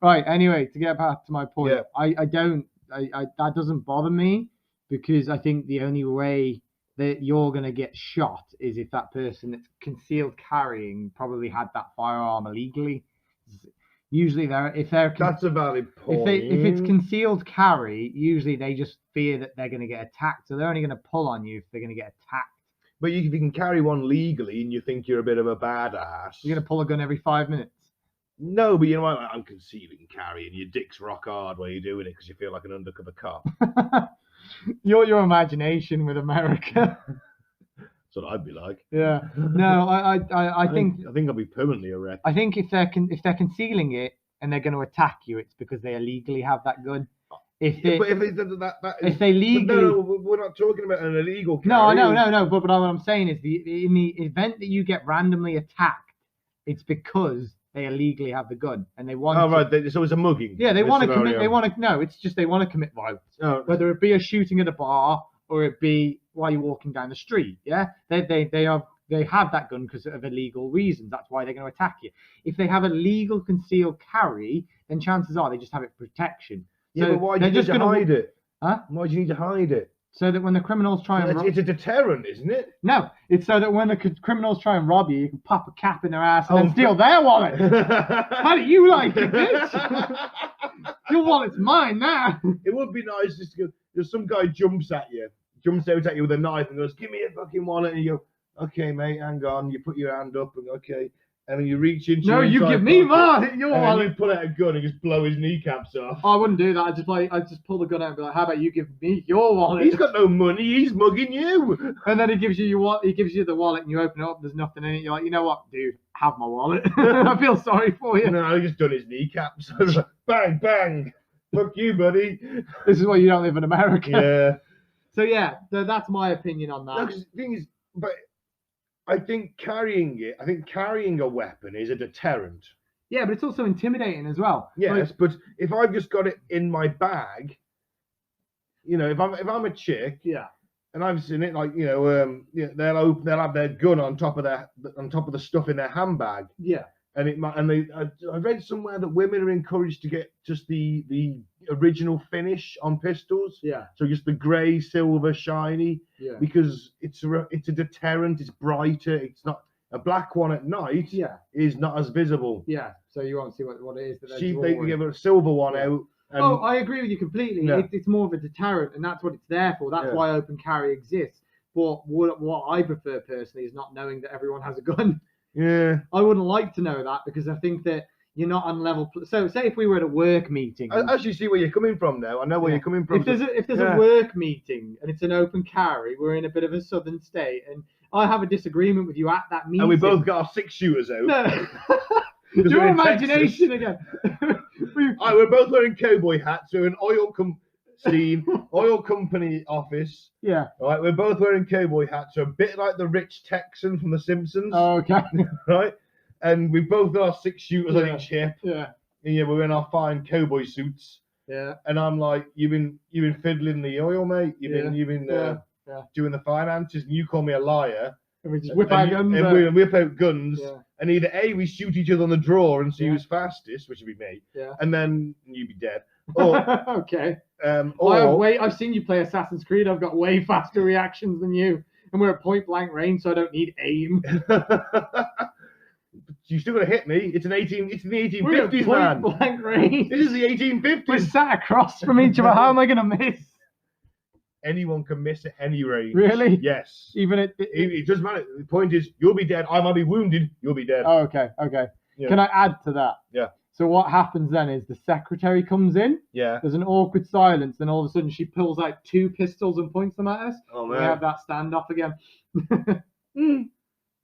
Right. Anyway, to get back to my point, Yeah. I don't. That doesn't bother me because I think the only way that you're going to get shot is if that person that's concealed carrying probably had that firearm illegally. Usually, That's a valid point. if it's concealed carry, usually they just fear that they're going to get attacked, so they're only going to pull on you if they're going to get attacked. But if you can carry one legally and you think you're a bit of a badass, You're going to pull a gun every 5 minutes. No, but you know what? I'm concealing carry, and your dick's rock hard while you're doing it because you feel like an undercover cop. Your imagination with America. That's what I'd be like. Yeah. No, I think I think I'll be permanently erect. I think if they're concealing it and they're going to attack you, it's because they illegally have that gun. If they legally, no, we're not talking about an illegal carry. No. But what I'm saying is, in the event that you get randomly attacked, it's because they illegally have the gun and they want. Oh right, so it's a mugging. Yeah, they want to commit. They want to. No, it's just they want to commit violence. Oh. Whether it be a shooting at a bar or it be while you're walking down the street. Yeah, they have that gun because of illegal reasons. That's why they're going to attack you. If they have a legal concealed carry, then chances are they just have it for protection. Yeah, So but why do you need to hide it? Huh? Why do you need to hide it? So that when the criminals try and It's a deterrent, isn't it? no, it's so that when the criminals try and rob you, you can pop a cap in their ass and then steal their wallet. How do you like it, bitch? Your wallet's mine now. It would be nice just to go. There's some guy jumps out at you with a knife and goes, "Give me a fucking wallet," and you go, "Okay, mate, hang on." You put your hand up and okay. And then you reach into No, you give me mine. Your and wallet. you pull out a gun and just blow his kneecaps off. I wouldn't do that. I'd just pull the gun out and be like, "How about you give me your wallet?" He's got no money. He's mugging you. And then he gives you the wallet, and you open it up. There's nothing in it. You're like, you know what, dude? Have my wallet. I feel sorry for you. No, he just done his kneecaps. Bang, bang. Fuck you, buddy. This is why you don't live in America. Yeah. So yeah, that's my opinion on that. No, 'cause the thing is, but I think carrying a weapon is a deterrent. Yeah, but it's also intimidating as well. Yes, Like, but if I've just got it in my bag, you know, if I'm a chick, yeah. and I've seen it, like, you know, they'll have their gun on top of the stuff in their handbag. Yeah. And I read somewhere that women are encouraged to get just the original finish on pistols. Yeah. So just the grey, silver, shiny. Yeah. Because it's a deterrent. It's brighter. It's not a black one at night. Yeah. Is not as visible. Yeah. So you won't see what it is that they're They drawing. give a silver one out. And Oh, I agree with you completely. Yeah. It's more of a deterrent, and that's what it's there for. That's Yeah. why open carry exists. But what I prefer personally is not knowing that everyone has a gun. yeah. I wouldn't like to know that because I think that you're not on level. So say if we were at a work meeting. I actually see where you're coming from now. I know where Yeah. you're coming from. If there's Yeah. a work meeting and it's an open carry, we're in a bit of a southern state, and I have a disagreement with you at that meeting. And we both got our 6-shooters out. No. Because Your we're in imagination Texas. again. We're both wearing cowboy hats. We're in oil company office. Yeah. Right, we're both wearing cowboy hats. So a bit like the rich Texan from The Simpsons. Okay. Right, and we've both got our 6-shooters on Yeah. each hip. Yeah. And yeah, we're in our fine cowboy suits. Yeah. And I'm like, you've been fiddling the oil, mate. You've been Yeah. doing the finances, and you call me a liar. And we just whip our guns and out. we whip out guns. Yeah. And either A, we shoot each other on the draw and see Yeah. who's fastest, which would be me. Yeah. And then you'd be dead. Or Okay. or I've seen you play Assassin's Creed. I've got way faster reactions than you. and we're at point blank range, so I don't need aim. You still gonna hit me? It's an 18. It's in the 1850s, we're man. at point blank range. This is the 1850s. We're sat across from each other. How am I gonna miss? Anyone can miss at any range. Really? Yes. Even it doesn't matter. The point is, you'll be dead. I might be wounded. You'll be dead. Oh, okay. Yeah. Can I add to that? Yeah. So what happens then is the secretary comes in. Yeah. There's an awkward silence, and all of a sudden she pulls out 2 pistols and points them at us. Oh We man. have that standoff again.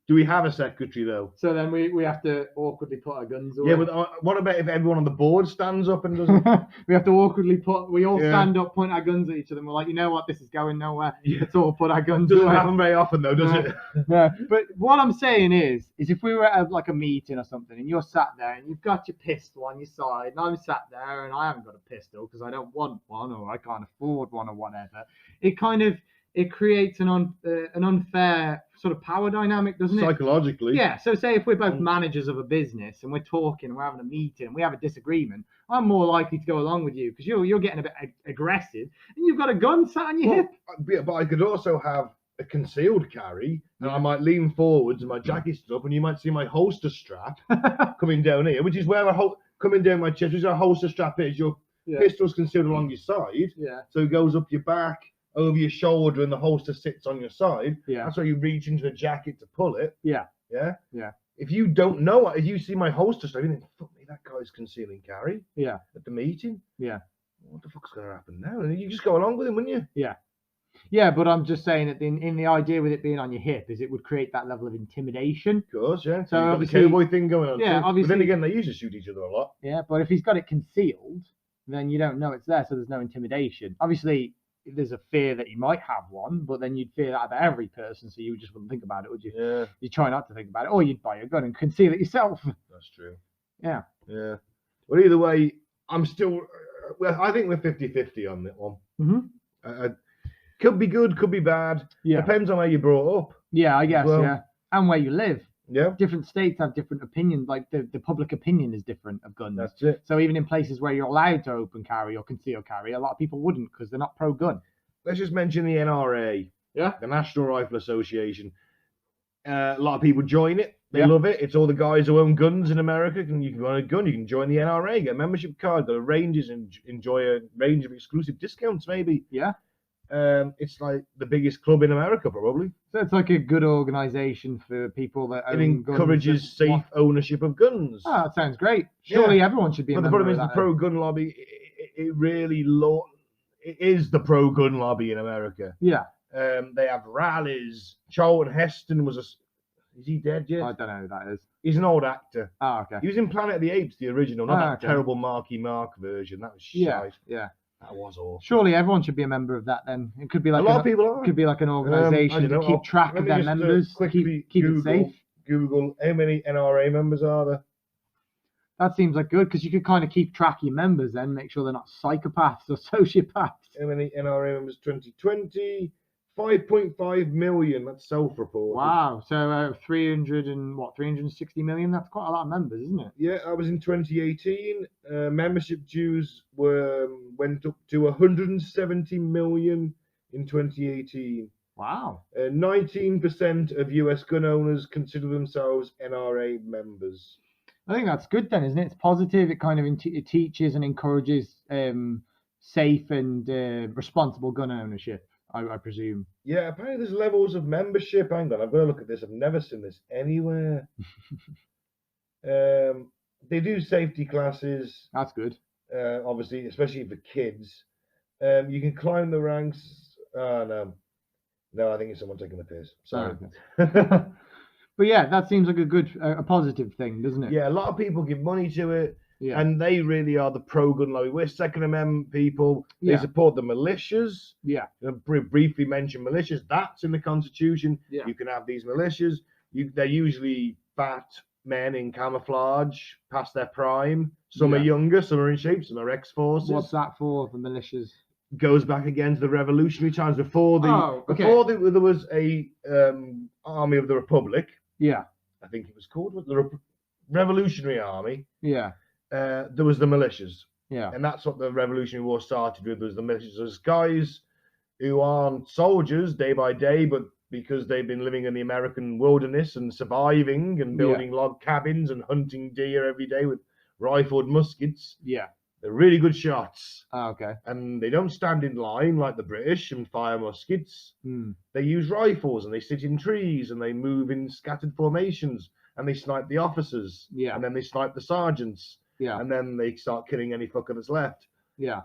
Do we have a secretary though? So then we have to awkwardly put our guns away. Yeah, but what about if everyone on the board stands up and doesn't? We have to awkwardly we all Yeah. stand up, point our guns at each other, and we're like, you know what, this is going nowhere. Yeah. Let's all put our guns Doesn't away. happen very often though, does No. it? No, but what I'm saying is if we were at like a meeting or something, and you're sat there and you've got your pistol on your side, and I'm sat there and I haven't got a pistol because I don't want one or I can't afford one or whatever, it creates an unfair sort of power dynamic, doesn't it? Psychologically. Yeah. So say if we're both managers of a business and we're talking, we're having a meeting, and we have a disagreement, I'm more likely to go along with you because you're getting a bit aggressive and you've got a gun sat on your hip. But I could also have a concealed carry, and I might lean forwards and my jacket's up, and you might see my holster strap coming down here, which is where coming down my chest, which is where a holster strap is. Your pistol's concealed along your side, so it goes up your back, over your shoulder, and the holster sits on your side. That's why you reach into the jacket to pull it. Yeah. If you don't know, if you see my holster strap, you think, fuck me, that guy's concealing carry. At the meeting. What the fuck's going to happen now? And you just go along with him, wouldn't you? Yeah, but I'm just saying that in the idea with it being on your hip is it would create that level of intimidation. Of course, yeah. So you've got the cowboy thing going on. Yeah, too. obviously. But then again, they used to shoot each other a lot. Yeah, but if he's got it concealed, then you don't know it's there, so there's no intimidation. Obviously, there's a fear that you might have one, but then you'd fear that about every person, so you just wouldn't think about it, would you? Yeah. You try not to think about it, or you'd buy a gun and conceal it yourself. That's true. Yeah. Well, either way, I'm still. Well, I think we're 50-50 on that one. Could be good, could be bad. Depends on how you're brought up. Yeah, I guess. Well, and where you live. Yeah. Different states have different opinions. Like the public opinion is different of guns. That's it. So even in places where you're allowed to open carry or conceal carry, a lot of people wouldn't because they're not pro-gun. Let's just mention the NRA. Yeah. The National Rifle Association. A lot of people join it. They love it. It's all the guys who own guns in America. You can own a gun. You can join the NRA, get a membership card, go to ranges, and enjoy a range of exclusive discounts. Maybe. Yeah. It's like the biggest club in America, probably. So it's like a good organization for people that own it encourages guns safe ownership of guns. Oh, that sounds great. Surely everyone should be. But the problem is the pro-gun lobby. It really it is the pro-gun lobby in America. Yeah. They have rallies. Charlton Heston was Is he dead yet? I don't know who that is. He's an old actor. Oh, okay. He was in Planet of the Apes, the original, not that terrible Marky Mark version. That was shite. Yeah. That was awful. Surely everyone should be a member of that then. It could be like a lot of people are. Could be like an organisation to keep track of their members. Quickly keep it safe. Google how many NRA members are there. That seems like good because you could kind of keep track of your members then, make sure they're not psychopaths or sociopaths. How many NRA members? 2020, 5.5 million. That's self-reported. Wow. So 360 million. That's quite a lot of members, isn't it? Yeah, I was in 2018. Membership dues went up to 170 million in 2018. Wow. 19% of US gun owners consider themselves NRA members. I think that's good then, isn't it? It's positive. It kind of it teaches and encourages safe and responsible gun ownership, I presume. Yeah, apparently there's levels of membership. Hang on, I've got to look at this. I've never seen this anywhere. They do safety classes. That's good. Obviously, especially for kids. You can climb the ranks. Oh, no, I think it's someone taking the piss. Sorry. Oh, okay. But yeah, that seems like a positive thing, doesn't it? Yeah, a lot of people give money to it, and they really are the pro-gun lobby. We're Second Amendment people. They support the militias. Yeah. Briefly mention militias. That's in the Constitution. Yeah. You can have these militias. They're usually fat men in camouflage, past their prime. Some are younger, some are in shape, some are ex-forces. What's that for, the militias? Goes back again to the revolutionary times before there was a Army of the Republic. Yeah, I think it was called the Revolutionary Army. Yeah, there was the militias. Yeah, and that's what the Revolutionary War started with. Was the militias? There's guys who aren't soldiers day by day, but because they've been living in the American wilderness and surviving and building log cabins and hunting deer every day with rifled muskets. Yeah. They're really good shots. Oh, okay. And they don't stand in line like the British and fire muskets. Mm. They use rifles and they sit in trees and they move in scattered formations and they snipe the officers. Yeah. And then they snipe the sergeants. Yeah. And then they start killing any fucker that's left. Yeah.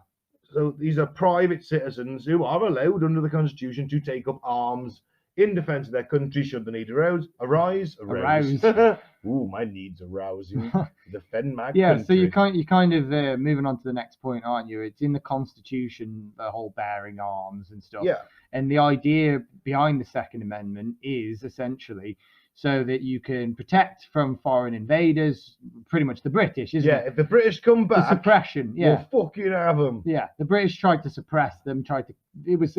So these are private citizens who are allowed under the Constitution to take up arms in defense of their country should the need arouse. Ooh, my needs arousing. Defend my country. So you kind of moving on to the next point, aren't you? It's in the Constitution, the whole bearing arms and stuff. Yeah. And the idea behind the Second Amendment is essentially so that you can protect from foreign invaders, pretty much the British, isn't it? Yeah, if the British come back, the suppression, we'll fucking have them. Yeah, the British tried to suppress them, it was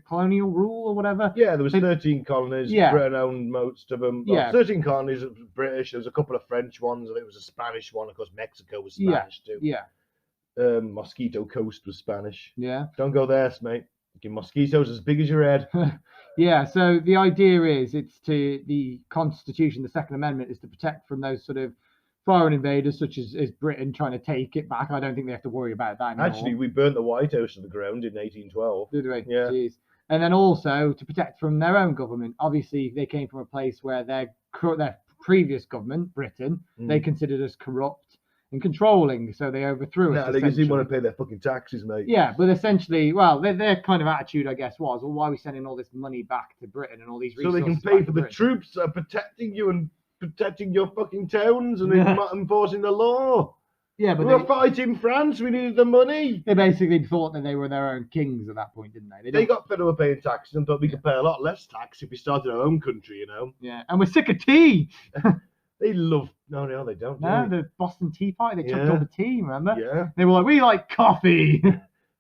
colonial rule or whatever? Yeah, there was 13 colonies, Britain owned most of them. Well, 13 colonies of British, there was a couple of French ones, and it was a Spanish one, of course Mexico was Spanish too. Yeah. Mosquito Coast was Spanish. Yeah. Don't go there, mate. Get mosquitoes as big as your head. Yeah, so the idea is the Constitution, the Second Amendment, is to protect from those sort of foreign invaders, such as Britain trying to take it back. I don't think they have to worry about that anymore. Actually, we burnt the White House to the ground in 1812. Did we? Yeah. Jeez. And then also to protect from their own government. Obviously, they came from a place where their previous government, Britain, they considered us corrupt and controlling, so they overthrew us. No, they just didn't want to pay their fucking taxes, mate. Yeah, but essentially, well, their kind of attitude, I guess, was, well, why are we sending all this money back to Britain and all these resources? So they can pay for the troops that are protecting you and protecting your fucking towns and enforcing the law. Yeah, but we were fighting France. We needed the money. They basically thought that they were their own kings at that point, didn't they? They got fed up with paying taxes and thought we could pay a lot less tax if we started our own country, you know. Yeah, and we're sick of tea. They love. No, they don't. No, the Boston Tea Party. They chucked all the tea. Remember? Yeah. They were like, we like coffee.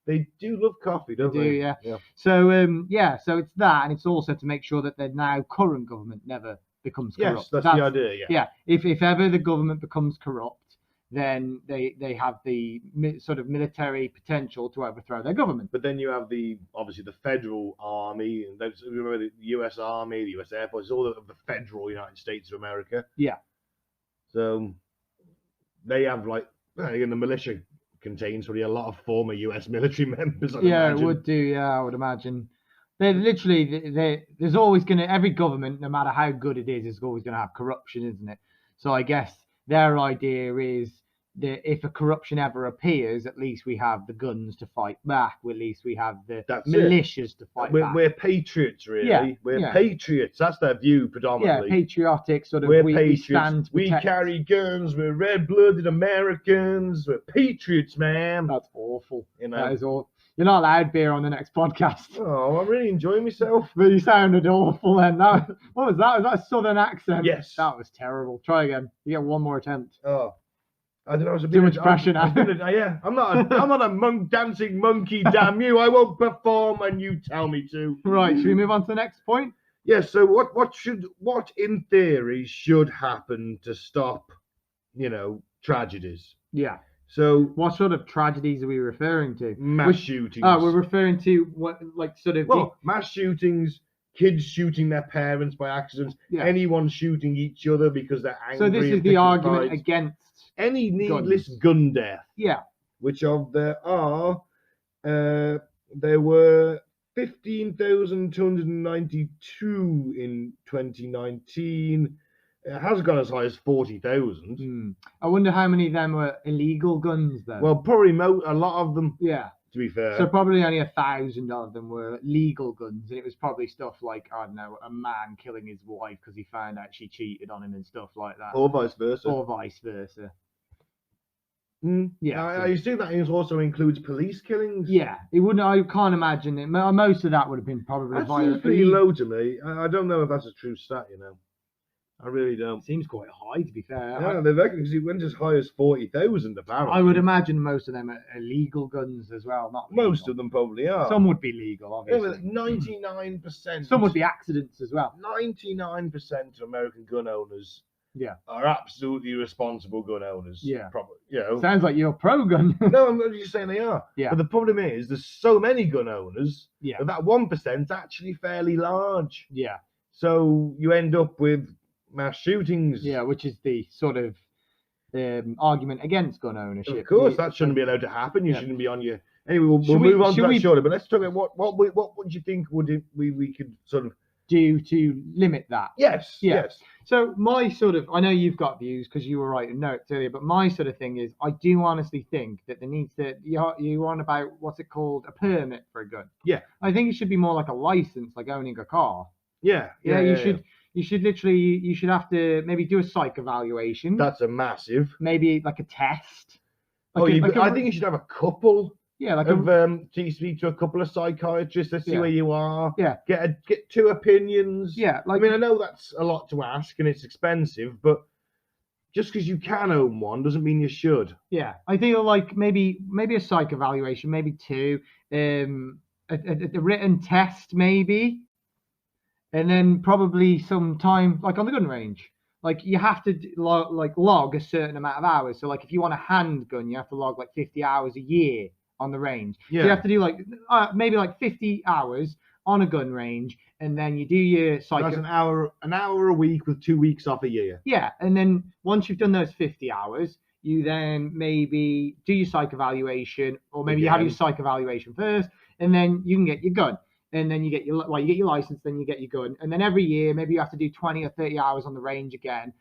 They do love coffee, don't they? Yeah. So so it's that, and it's also to make sure that the now current government never becomes corrupt. Yes, that's the idea. Yeah. Yeah. If ever the government becomes corrupt, then they have the sort of military potential to overthrow their government. But then you have obviously the federal army, and remember the U.S. Army, the U.S. Air Force, all of the federal United States of America. Yeah. So they have again, the militia contains probably a lot of former U.S. military members. I'd imagine. It would do. Yeah, I would imagine. They're literally there's always every government, no matter how good it is always going to have corruption, isn't it? So I guess their idea is that if a corruption ever appears, at least we have the guns to fight back. At least we have the militias to fight back. We're patriots, really. Yeah, we're patriots. That's their view predominantly. Yeah, patriotic sort of. We're patriots. We carry guns. We're red-blooded Americans. We're patriots, man. That's awful. You know, that is awful. You're not allowed beer on the next podcast. Oh, I'm really enjoying myself. But you sounded awful then. What was that? Was that a southern accent? Yes. That was terrible. Try again. You get one more attempt. Oh. I don't know. It's a too much pressure now. I'm not a dancing monkey. Damn you! I won't perform when you tell me to. Right. Should we move on to the next point? Yes. So what in theory should happen to stop, tragedies? Yeah. So what sort of tragedies are we referring to? Mass shootings. Oh, we're referring to what, mass shootings. Kids shooting their parents by accident. Yeah. Anyone shooting each other because they're angry. So this is the argument against any needless gun death. Yeah. Which there were 15,292 in 2019. It has gone as high as 40,000. I wonder how many of them were illegal guns then. Well, probably a lot of them. Yeah. To be fair. So probably only 1,000 of them were legal guns, and it was probably stuff like, I don't know, a man killing his wife because he found out she cheated on him and stuff like that. Or vice versa. Yeah. I assume that also includes police killings. Yeah, it wouldn't. I can't imagine it. Most of that would have been probably. That seems pretty low to me. I don't know if that's a true stat. I really don't. It seems quite high, to be fair. Yeah, they reckon because it went as high as 40,000 apparently. I would imagine most of them are illegal guns as well. Not legal. Most of them probably are. Some would be legal, obviously. Yeah, 99%. Some would be accidents as well. 99% of American gun owners Yeah. are absolutely responsible gun owners. Yeah. Probably, you know. Sounds like you're pro-gun. No, I'm not just saying they are. Yeah. But the problem is, there's so many gun owners Yeah. that 1% is actually fairly large. Yeah. So you end up with mass shootings. Yeah, which is the sort of argument against gun ownership. Of course, that shouldn't be allowed to happen. You Yeah. shouldn't be on your. Anyway, we'll Should move we- on to should that we- shortly. But let's talk about what would you think we could sort of. do to limit that. Yes. Yeah. Yes. So my sort of, I know you've got views because you were writing notes earlier, but my sort of thing is, I do honestly think that there needs to, you're on about, what's it called, a permit for a gun. Yeah. I think it should be more like a license, like owning a car. Yeah. Yeah, you should literally, you should have to maybe do a psych evaluation. That's a massive. Maybe like a test. I think you should have a couple. Yeah, like of to speak to a couple of psychiatrists. Let's see Yeah. where you are. Yeah. Get two opinions. yeah, I like mean, I know that's a lot to ask and it's expensive, but just because you can own one doesn't mean you should. yeah, I feel like maybe a psych evaluation, maybe two, a written test, maybe, and then probably some time like on the gun range. Like you have to log a certain amount of hours. So like if you want a handgun, you have to log like 50 hours a year on the range. Yeah. So you have to do like maybe like 50 hours on a gun range, and then you do your psych. That's an hour a week with 2 weeks off a year. Yeah, and then once you've done those 50 hours, you then maybe do your psych evaluation, or maybe you have your Again. psych evaluation first, and then you can get your gun. And then you get your license, then you get your gun. And then every year, maybe you have to do 20 or 30 hours on the range again.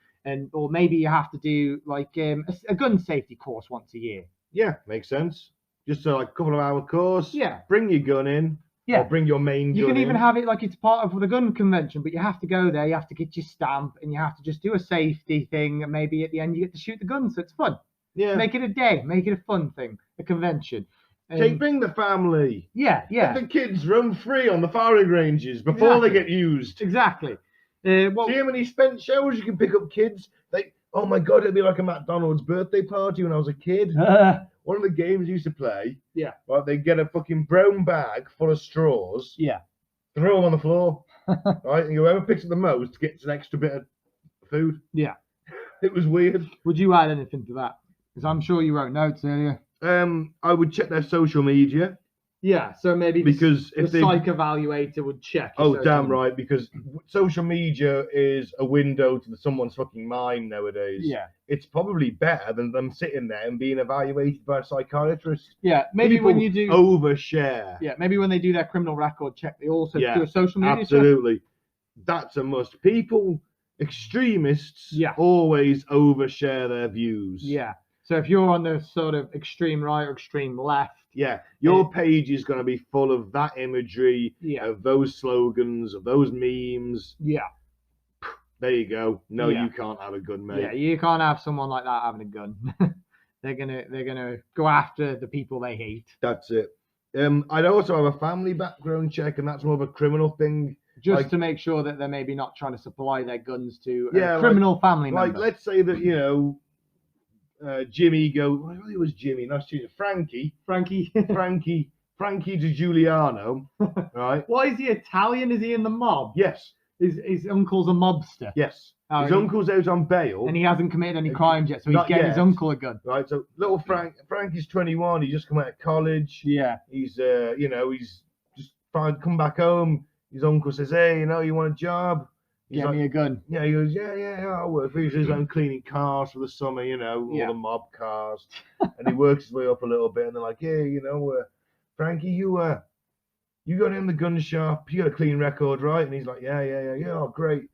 Or maybe you have to do like a gun safety course once a year. Yeah, makes sense. Just a couple of hour course. Yeah. Bring your gun in. Yeah. Or bring your main You gun can even in. have it like it's part of the gun convention, but you have to go there, you have to get your stamp, and you have to just do a safety thing. And maybe at the end, you get to shoot the gun. So it's fun. Yeah. Make it a day, make it a fun thing, a convention. Bring the family. Yeah, yeah. Let the kids roam free on the firing ranges before they get used. Exactly. See how many spent shows you can pick up kids? Oh my god, it'd be like a McDonald's birthday party when I was a kid. One of the games I used to play. Yeah. Right, they get a fucking brown bag full of straws. Yeah. Throw them on the floor. Right, and whoever picks up the most gets an extra bit of food. Yeah. It was weird. Would you add anything to that? Because I'm sure you wrote notes earlier. I would check their social media. Yeah, so maybe Because the if they psych evaluator would check. your Oh, social damn media. right, because social media is a window to someone's fucking mind nowadays. Yeah, It's probably better than them sitting there and being evaluated by a psychiatrist. yeah. Maybe People when you do, overshare. yeah, maybe when they do their criminal record check, they also Yeah, do a social media check. Absolutely. That's a must. Extremists Yeah. always overshare their views. Yeah. So if you're on the sort of extreme right or extreme left, Yeah. Your page is going to be full of that imagery, yeah, of those slogans, of those memes. yeah, There you go. No, Yeah. you can't have a gun, mate. yeah, you can't have someone like that having a gun. they're gonna go after the people they hate. That's it. I'd also have a family background check, and that's more of a criminal thing. Just Like- to make sure that they're maybe not trying to supply their guns to Yeah, a criminal family Like, member. let's say that, Jimmy well, it was Jimmy, not Jimmy, Frankie to Giuliano, right? Why is he Italian? Is he in the mob? Yes, His uncle's a mobster. yes. Oh, His uncle's out on bail, and he hasn't committed any crimes yet, so he's Not getting his yet. uncle a gun. right? So little Frankie's 21. He just come out of college. Yeah, He's, he's just come back home. His uncle says, "Hey, you want a job?" He's get like, me a gun. Yeah, he goes, yeah, I'll work for you. He's like cleaning cars for the summer, all Yeah. the mob cars. And he works his way up a little bit, and they're like, hey, Frankie, you go down the gun shop, you got a clean record, right? And he's like, yeah, oh, great.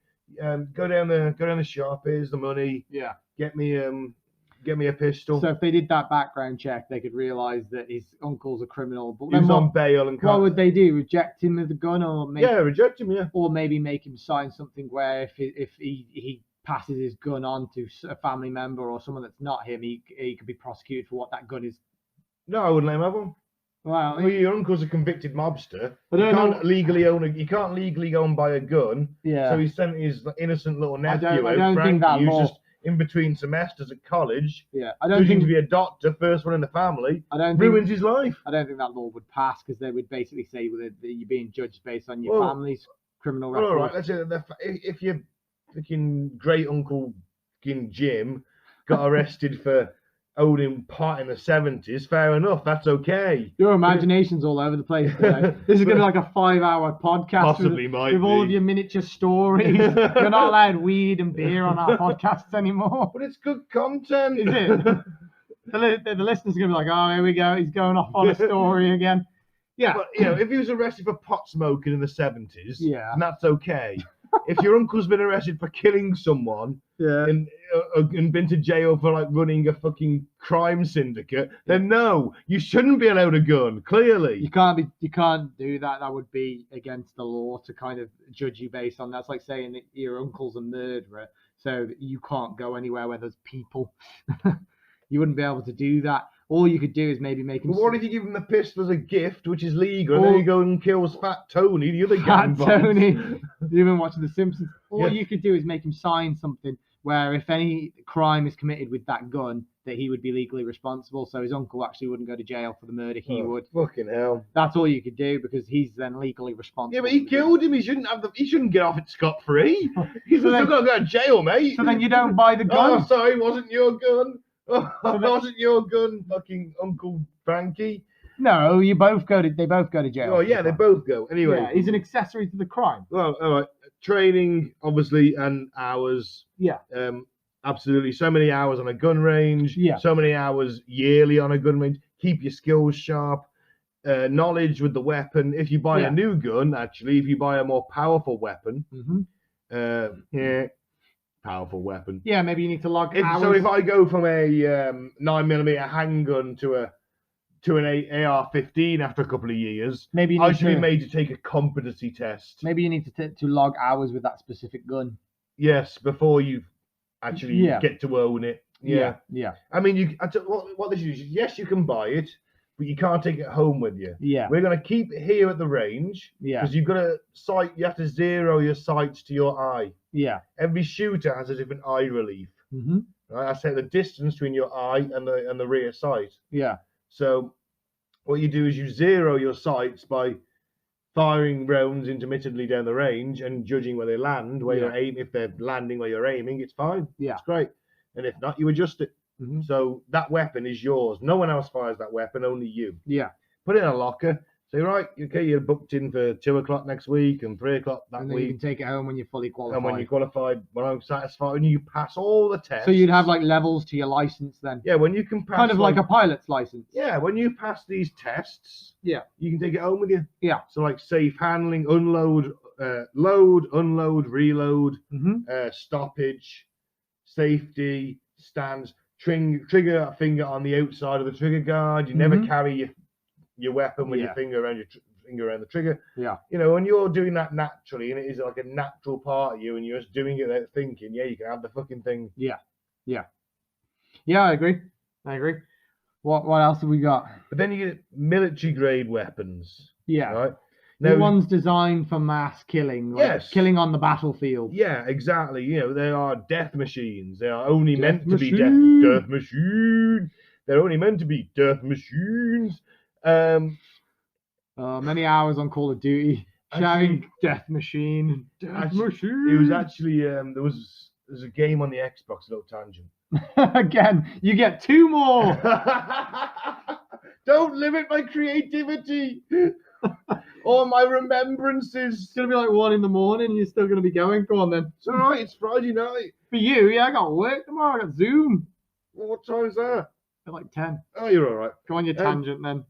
Go down the shop, here's the money, Yeah. get me a pistol. So if they did that background check, they could realise that his uncle's a criminal. But He then was what, on bail and what would they do? Reject him with the gun, or make, reject him, yeah. or maybe make him sign something where if he passes his gun on to a family member or someone that's not him, he could be prosecuted for what that gun is. No, I wouldn't let him have one. Well, Well, your uncle's a convicted mobster. I You don't can't know. legally go and buy a gun. Yeah. So he sent his innocent little nephew I out, don't think Frankie, that who's law. just in between semesters at college, Yeah. I don't choosing think to be a doctor, first one in the family, I don't think ruins his life. I don't think that law would pass, because they would basically say that you're being judged based on your Well, family's criminal Well, record. all right, let's say if your fucking great uncle fucking Jim got arrested for owning pot in the 70s, fair enough, that's okay. Your imagination's all over the place today. This is going to be like a 5-hour podcast Possibly with all of your miniature stories. You're not allowed weed and beer on our podcasts anymore. But it's good content. Is it? The listeners are going to be like, oh, here we go. He's going off on a story again. Yeah. But, you know, if he was arrested for pot smoking in the 70s, yeah, then that's okay. If your uncle's been arrested for killing someone and been to jail for like running a fucking crime syndicate, then no, you shouldn't be allowed a gun. Clearly, you can't do that. That would be against the law to kind of judge you based on. That's like saying that your uncle's a murderer, so that you can't go anywhere where there's people. You wouldn't be able to do that. All you could do is maybe make him. But what if you give him the pistol as a gift, which is legal, and then he goes and kills Fat Tony, the other gang boss? Tony. You've been watching The Simpsons. All you could do is make him sign something where if any crime is committed with that gun, that he would be legally responsible. So his uncle actually wouldn't go to jail for the murder. He would. Fucking hell. That's all you could do because he's then legally responsible. Yeah, but he killed him. He shouldn't get off it scot free. He's still got to go to jail, mate. So then you don't buy the gun. Oh, sorry, it wasn't your gun. Oh, it wasn't your gun, fucking Uncle Frankie. No, they both go to jail. Oh yeah, they both go. Anyway, yeah, he's an accessory to the crime. Well, all right. Training, obviously, and hours. Yeah. Absolutely. So many hours on a gun range. Yeah. So many hours yearly on a gun range. Keep your skills sharp. Knowledge with the weapon. If you buy a new gun, actually, if you buy a more powerful weapon, powerful weapon. Yeah, maybe you need to log hours. So if I go from a 9mm handgun to an AR-15 after a couple of years, maybe I should be made to take a competency test. Maybe you need to log hours with that specific gun. Yes, before you actually get to own it. Yeah. I mean, what this is, yes, you can buy it, but you can't take it home with you. Yeah. We're going to keep it here at the range. Yeah. Because you have to zero your sights to your eye. Yeah. Every shooter has a different eye relief. Mm-hmm. Right? I say the distance between your eye and the rear sight. Yeah. So what you do is you zero your sights by firing rounds intermittently down the range and judging where they land, where you're aiming. If they're landing where you're aiming, it's fine. Yeah. It's great. And if not, you adjust it. Mm-hmm. So that weapon is yours. No one else fires that weapon, only you. Yeah. Put it in a locker. Say, right, okay, you're booked in for 2 o'clock next week and 3 o'clock that and then week. You can take it home when you're fully qualified. And when you're qualified, when I'm satisfied, when you pass all the tests. So you'd have like levels to your license then? Yeah, when you can pass. Kind of like a pilot's license. Yeah, when you pass these tests, you can take it home with you. Yeah. So like safe handling, unload, load, unload, reload, stoppage, safety, stands, trigger finger on the outside of the trigger guard. You never carry your weapon with your finger around the trigger. Yeah. You know, when you're doing that naturally, and it is like a natural part of you, and you're just doing it without thinking, you can have the fucking thing. Yeah. Yeah. Yeah, I agree. What else have we got? But then you get military grade weapons. Yeah. Right? The ones designed for mass killing. Like killing on the battlefield. Yeah, exactly. You know, they are death machines. They are only meant to be death machine. They're only meant to be death machines. Many hours on Call of Duty shouting death machine. Machine. It was actually there's a game on the Xbox, a little tangent. Again, you get 2 more. Don't limit my creativity or my remembrances. It's gonna be like 1 a.m. and you're still gonna be going. Go on then. It's all right. It's Friday night. For you, I got work tomorrow. I got Zoom. Well, what time is that? At like 10. Oh, you're all right. Go on your tangent then.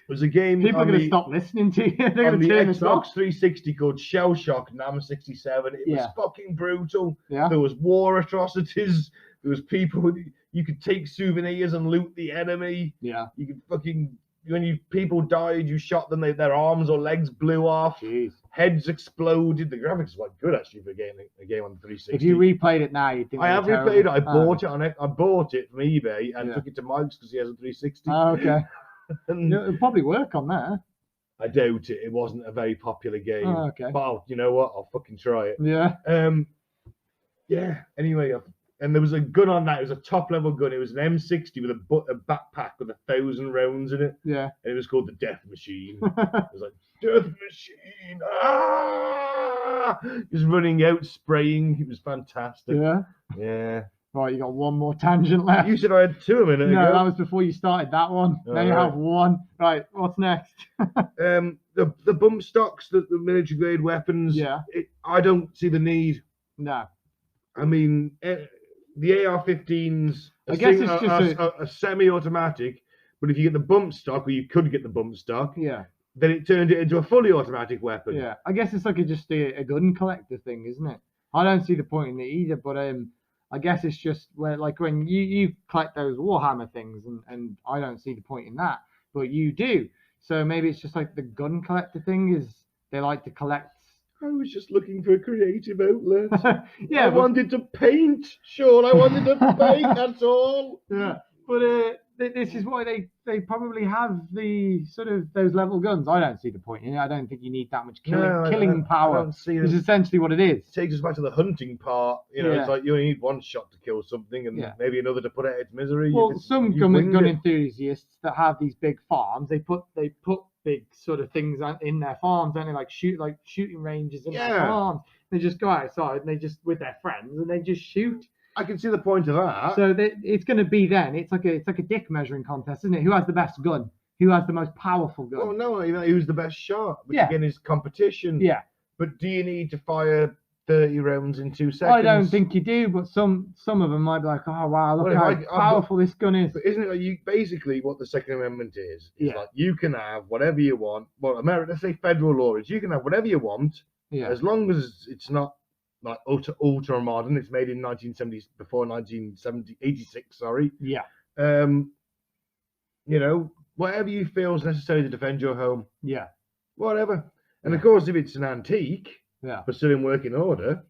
There's a game. People are going to stop listening to you. They're going to turn this off. Xbox 360 called Shell Shock NAM 67. It was fucking brutal. Yeah. There was war atrocities. There was people. You could take souvenirs and loot the enemy. Yeah. You could fucking. When people died, you shot them. Their arms or legs blew off. Jeez. Heads exploded. The graphics were quite good actually for a game on the 360. If you replayed it now, you'd think. I have replayed it. I bought it on it. I bought it from eBay and took it to Mike's because he has a 360. Oh, okay. It'll probably work on there. I doubt it. It wasn't a very popular game. Oh, okay. But you know what? I'll fucking try it. Yeah. Yeah. Anyway, and there was a gun on that. It was a top level gun. It was an M60 with a backpack with 1,000 rounds in it. Yeah. And it was called the Death Machine. It was like Death Machine. Ah! Just running out, spraying. It was fantastic. Yeah. Yeah. Right, you got one more tangent left. You said I had 2 a minute No, ago. that was before you started that one. Now you Alright. have one. Right, what's next? The bump stocks, the military grade weapons. Yeah. I don't see the need. No. I mean, the AR-15s. I guess it's just a semi-automatic, but if you get the bump stock, or you could get the bump stock, Yeah. then it turned it into a fully automatic weapon. Yeah. I guess it's like just a gun collector thing, isn't it? I don't see the point in it either, but I guess it's just where, like, when you collect those Warhammer things, and I don't see the point in that, but you do. So maybe it's just like the gun collector thing is they like to collect. I was just looking for a creative outlet. Yeah, I wanted to paint. Sure, I wanted to paint. That's all. Yeah, but this is why they probably have the sort of those level guns. I don't see the point in it. I don't think you need that much killing power. I don't see Which is essentially what it is. It takes us back to the hunting part. You know, Yeah. it's like you only need one shot to kill something, and Yeah. maybe another to put out its misery. Well, some you gun winged it. enthusiasts that have these big farms, they put big sort of things in their farms, don't they? Like shooting ranges in their Yeah. farms. They just go outside and they just with their friends and they just shoot. I can see the point of that. So it's going to be then. It's like a dick measuring contest, isn't it? Who has the best gun? Who has the most powerful gun? Well, no, you know, who's the best shot? Which Yeah. again is competition. Yeah. But do you need to fire 30 rounds in 2 seconds? I don't think you do, but some of them might be like, oh wow, look Well, how if powerful this gun is. But isn't it like you basically what the Second Amendment is? Yeah. Like you can have whatever you want. Well, America, let's say federal law is you can have whatever you want Yeah. as long as it's not like ultra modern. It's made in 1970s before 1986. Sorry. Yeah. You know, whatever you feel is necessary to defend your home, Yeah. whatever. And of Yeah. course, if it's an antique Yeah. but still in working order,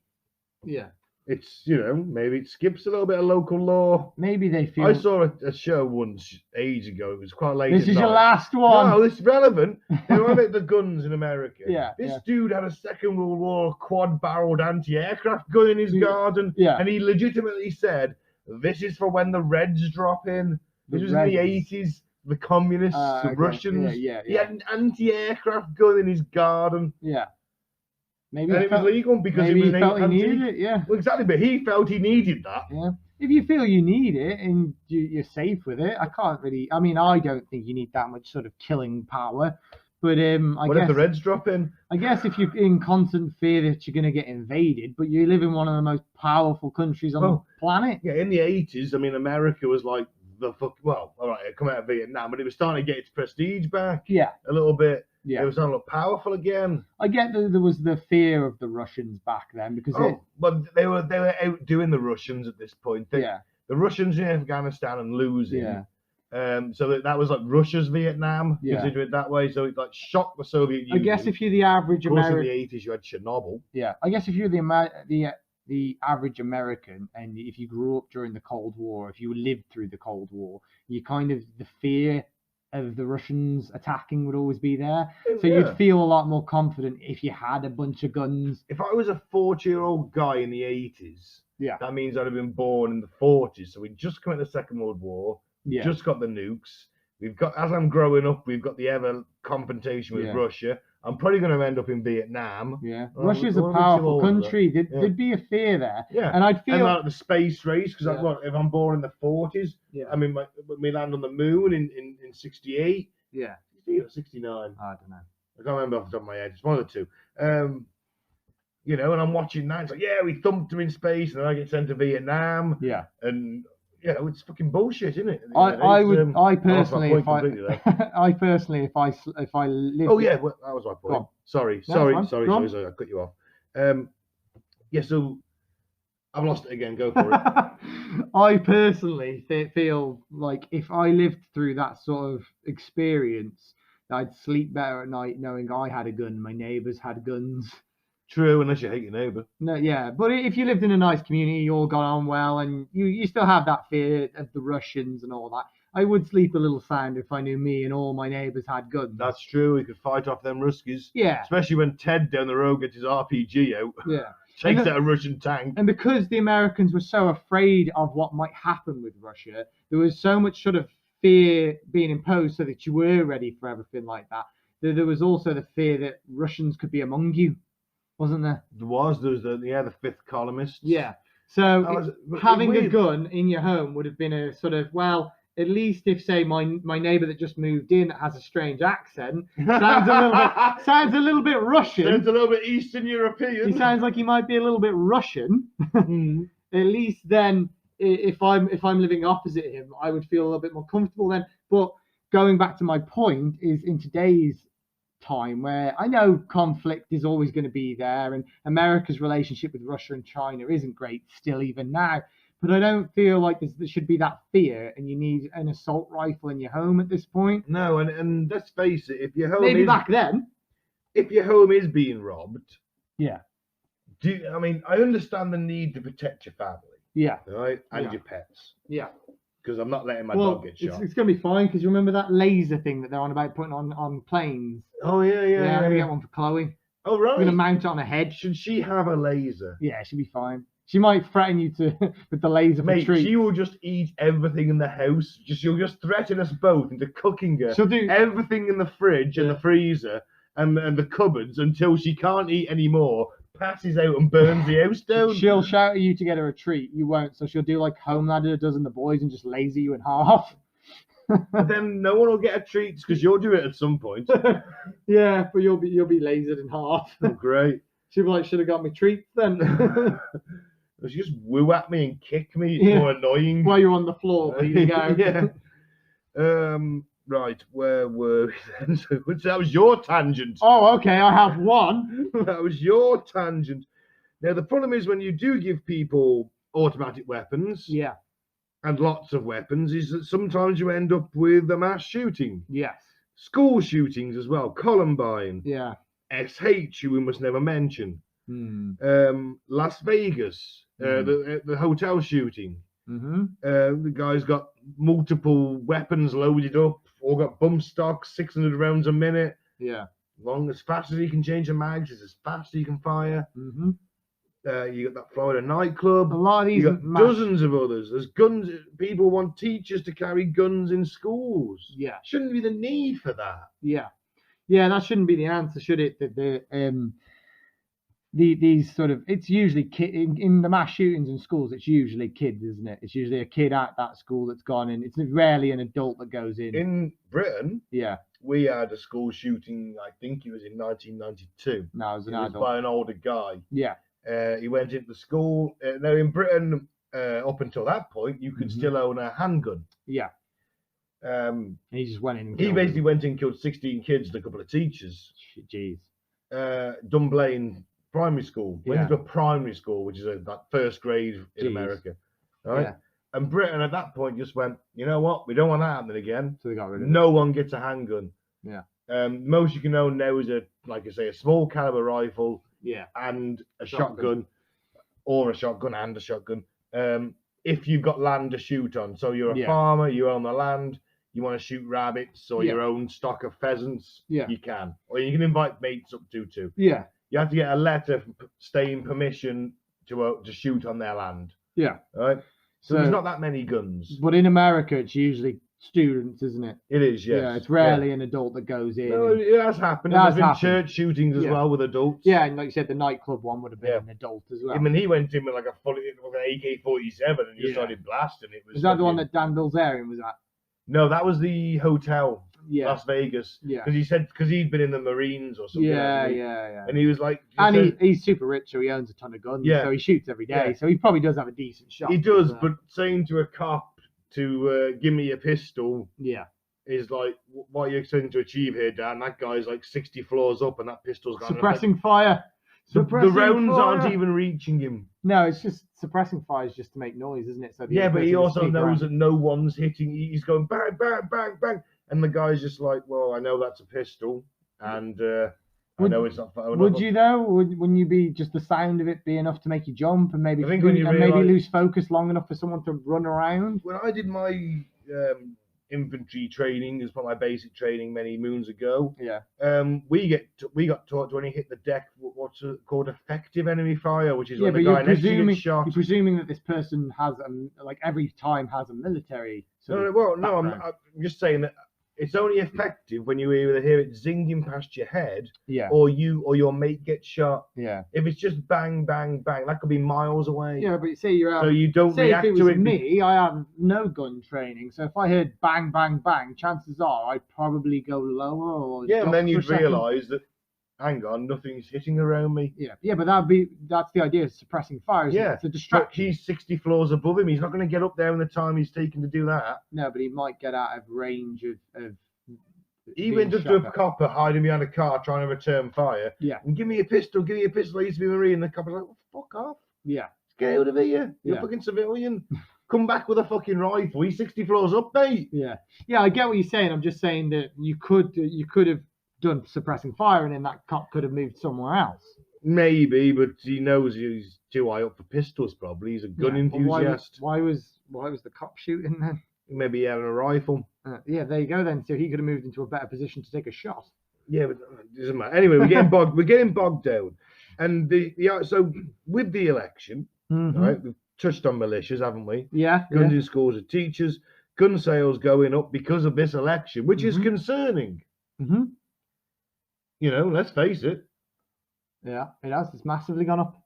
Yeah. it's, you know, maybe it skips a little bit of local law. Maybe they feel I saw a show once ages ago. It was quite late. this at is your night. last one. No, this is relevant. They were about the guns in America. Yeah, This yeah. dude had a Second World War quad-barreled anti-aircraft gun in his Yeah. garden, Yeah. and he legitimately said, "This is for when the Reds drop in." This The was in the Reds. 80s. The communists, the Okay. Russians. Yeah. He had an anti-aircraft gun in his garden, Yeah. Maybe and he it was felt, legal because maybe it was he an felt he antique. needed it. Yeah. Well, exactly, but he felt he needed that. Yeah. If you feel you need it and you're safe with it, I can't really. I mean, I don't think you need that much sort of killing power. But I What if guess the Reds drop in? I guess if you're in constant fear that you're going to get invaded, but you live in one of the most powerful countries on the planet. Yeah, in the 80s, I mean, America was like the fuck. Well, all right, it come out of Vietnam, but it was starting to get its prestige back Yeah. a little bit. Yeah. It was starting to look powerful again. I get that there was the fear of the Russians back then because But they were outdoing the Russians at this point. yeah. The Russians in Afghanistan and losing. Yeah. So that was like Russia's Vietnam. Yeah. Consider it that way. So it like shocked the Soviet Union. I guess if you're the average of course, in American, the 80s you had Chernobyl. yeah, I guess if you're the average American and if you grew up during the Cold War, if you lived through the Cold War, you kind of the fear of the Russians attacking would always be there. So Yeah. you'd feel a lot more confident if you had a bunch of guns. If I was a 40-year-old guy in the 80s, Yeah. that means I'd have been born in the 40s. So we'd just come out of the Second World War. Yeah. Just got the nukes. We've got, as I'm growing up, we've got the ever confrontation with Yeah. Russia. I'm probably going to end up in Vietnam. Yeah. Well, Russia's a we're too powerful old for that. country. Yeah. There'd be a fear there. Yeah. And I'd And feel like the space race, because Yeah. if I'm born in the 40s, yeah. I mean, we land on the moon in 68, Yeah. 69. I don't know. I can't remember off the top of my head. It's one of the two. You know, and I'm watching that. It's like, yeah, we thumped them in space, and then I get sent to Vietnam, Yeah. and you know, it's fucking bullshit, isn't it? I It's, personally, lost my point completely there. I personally, if I lived. Oh yeah, well, that was my Go on. point. Sorry, No, sorry, fine. sorry, Go on. sorry, I cut you off. Yeah, so I've lost it again. Go for it. I personally feel like if I lived through that sort of experience, I'd sleep better at night knowing I had a gun, my neighbours had guns. True, unless you hate your neighbour. No, yeah, but if you lived in a nice community, you all got on well, and you still have that fear of the Russians and all that, I would sleep a little sound if I knew me and all my neighbours had guns. That's true. We could fight off them Ruskies. Yeah, Especially when Ted down the road gets his RPG out, yeah. takes out a Russian tank. And because the Americans were so afraid of what might happen with Russia, there was so much sort of fear being imposed so that you were ready for everything like that. There was also the fear that Russians could be among you, wasn't there? There was the fifth columnist. Yeah. So having a gun in your home would have been a sort of, well, at least if, say, my neighbour that just moved in has a strange accent, sounds a little bit Russian. Sounds a little bit Eastern European. He sounds like he might be a little bit Russian. At least then, if I'm living opposite him, I would feel a little bit more comfortable then. But going back to my point, is in today's time where I know conflict is always going to be there, and America's relationship with Russia and China isn't great still even now. But I don't feel like there should be that fear, and you need an assault rifle in your home at this point. No, and let's face it, if your home maybe back then, if your home is being robbed, yeah. I mean, I understand the need to protect your family, yeah, right, and your pets, yeah. Because I'm not letting my dog get shot. It's going to be fine, because you remember that laser thing that they're on about putting on planes? Oh yeah. I'm going to get one for Chloe. Oh right. I'm going to mount it on a head. Should she have a laser? Yeah, she'll be fine. She might threaten you with the laser. Mate, for treats. She will just eat everything in the house. She'll just threaten us both into cooking her. She'll do everything in the fridge and the freezer and the cupboards until she can't eat anymore, passes out and burns the house down. She'll shout at you to get her a treat. You won't. So she'll do like Homelander does in The Boys and just laser you in half. But then no one will get a treat because you'll do it at some point. Yeah, but you'll be lasered in half. Oh, great. She'll be like, should have got me treats then. She just woo at me and kick me. It's more annoying. While you're on the floor, there you go. Yeah. Right, where were we then? So that was your tangent. Oh, okay, I have one. That was your tangent. Now, the problem is when you do give people automatic weapons, and lots of weapons, is that sometimes you end up with a mass shooting. Yes. School shootings as well. Columbine. Yeah. SH, who we must never mention. Las Vegas, the hotel shooting. The guy's got multiple weapons loaded up, all got bump stock, 600 rounds a minute. Yeah. As fast as he can change the mags, it's as fast as he can fire. You got that Florida nightclub. A lot of these. You got dozens of others. There's guns. People want teachers to carry guns in schools. Yeah. Shouldn't be the need for that. Yeah. Yeah, that shouldn't be the answer, should it? That these sort of, it's usually in the mass shootings in schools, it's usually kids, isn't it? It's usually a kid at that school that's gone in. It's rarely an adult that goes in. In Britain, we had a school shooting, I think it was in 1992. No, it was an adult. By an older guy. Yeah. He went into the school. Now in Britain, up until that point, you could still own a handgun. Yeah. He just went in and he basically went in and killed 16 kids and a couple of teachers. Jeez. Dunblane Primary School. Went to a primary school, which is that first grade in America. Right? Yeah. And Britain at that point just went, you know what? We don't want that happening again. So they got rid of it. No one gets a handgun. Yeah. Most you can own now is a small caliber rifle. Yeah. And a shotgun. Or a shotgun and a shotgun. If you've got land to shoot on. So you're a farmer, you own the land. You want to shoot rabbits or your own stock of pheasants, you can. Or you can invite mates up too. Yeah. You have to get a letter stating permission to shoot on their land. Yeah. Right? So there's not that many guns. But in America, it's usually students, isn't it? It is, yes. Yeah, it's rarely an adult that goes in. No, it has happened. There's been church shootings as well with adults. Yeah, and like you said, the nightclub one would have been an adult as well. I mean, he went in with an AK-47 and just started blasting. Was that the one that Dan Bilzerian was at? No, that was the hotel, Las Vegas. Yeah. Because he'd been in the Marines or something. Yeah. And he was like... And he's super rich, so he owns a ton of guns. Yeah. So he shoots every day. Yeah. So he probably does have a decent shot. He does, but saying to a cop to give me a pistol... Yeah. Is like, what are you expecting to achieve here, Dan? That guy's like 60 floors up and that pistol's got... Suppressing fire. The rounds aren't even reaching him. No, it's just suppressing fire is just to make noise, isn't it? So but he also knows that no one's hitting. He's going bang, bang, bang, bang, and the guy's just like, "Well, I know that's a pistol, and I know it's not." Would you though? Wouldn't you be just the sound of it be enough to make you jump and maybe maybe lose focus long enough for someone to run around? When I did my infantry training as part of my basic training many moons ago. Yeah. We got taught to only hit the deck what's called effective enemy fire, which is when the guy next to you gets shot. You're presuming that this person has every time has a military. No, I'm just saying that it's only effective when you either hear it zinging past your head, Yeah. or your mate gets shot. Yeah. If it's just bang, bang, bang, that could be miles away. Yeah, but see, you're out. So you don't say react if it to was it. me, I have no gun training, so if I heard bang, bang, bang, chances are I'd probably go lower or Yeah, and drop then for a you'd second. realise that, hang on, nothing's hitting around me. Yeah, but that's the idea of suppressing fire. Isn't it? It's a But distraction. he's 60 floors above him. He's not going to get up there in the time he's taken to do that. No, but he might get out of range of Even just a copper hiding behind a car trying to return fire. Yeah. And give me a pistol. I used to be Marine. And the copper's like, fuck off. Yeah. Get out of here. You're a fucking civilian. Come back with a fucking rifle. He's 60 floors up, mate. Yeah. Yeah, I get what you're saying. I'm just saying that you could have done suppressing fire, and then that cop could have moved somewhere else. Maybe, but he knows he's too high up for pistols. Probably he's a gun enthusiast. Why was the cop shooting then? Maybe he had a rifle. Yeah, there you go then. So he could have moved into a better position to take a shot. Yeah, but it doesn't matter. Anyway, we're getting bogged down, and so with the election, right? We've touched on militias, haven't we? Yeah. Guns in schools and teachers, gun sales going up because of this election, which is concerning. You know, let's face it. Yeah, it has. It's massively gone up.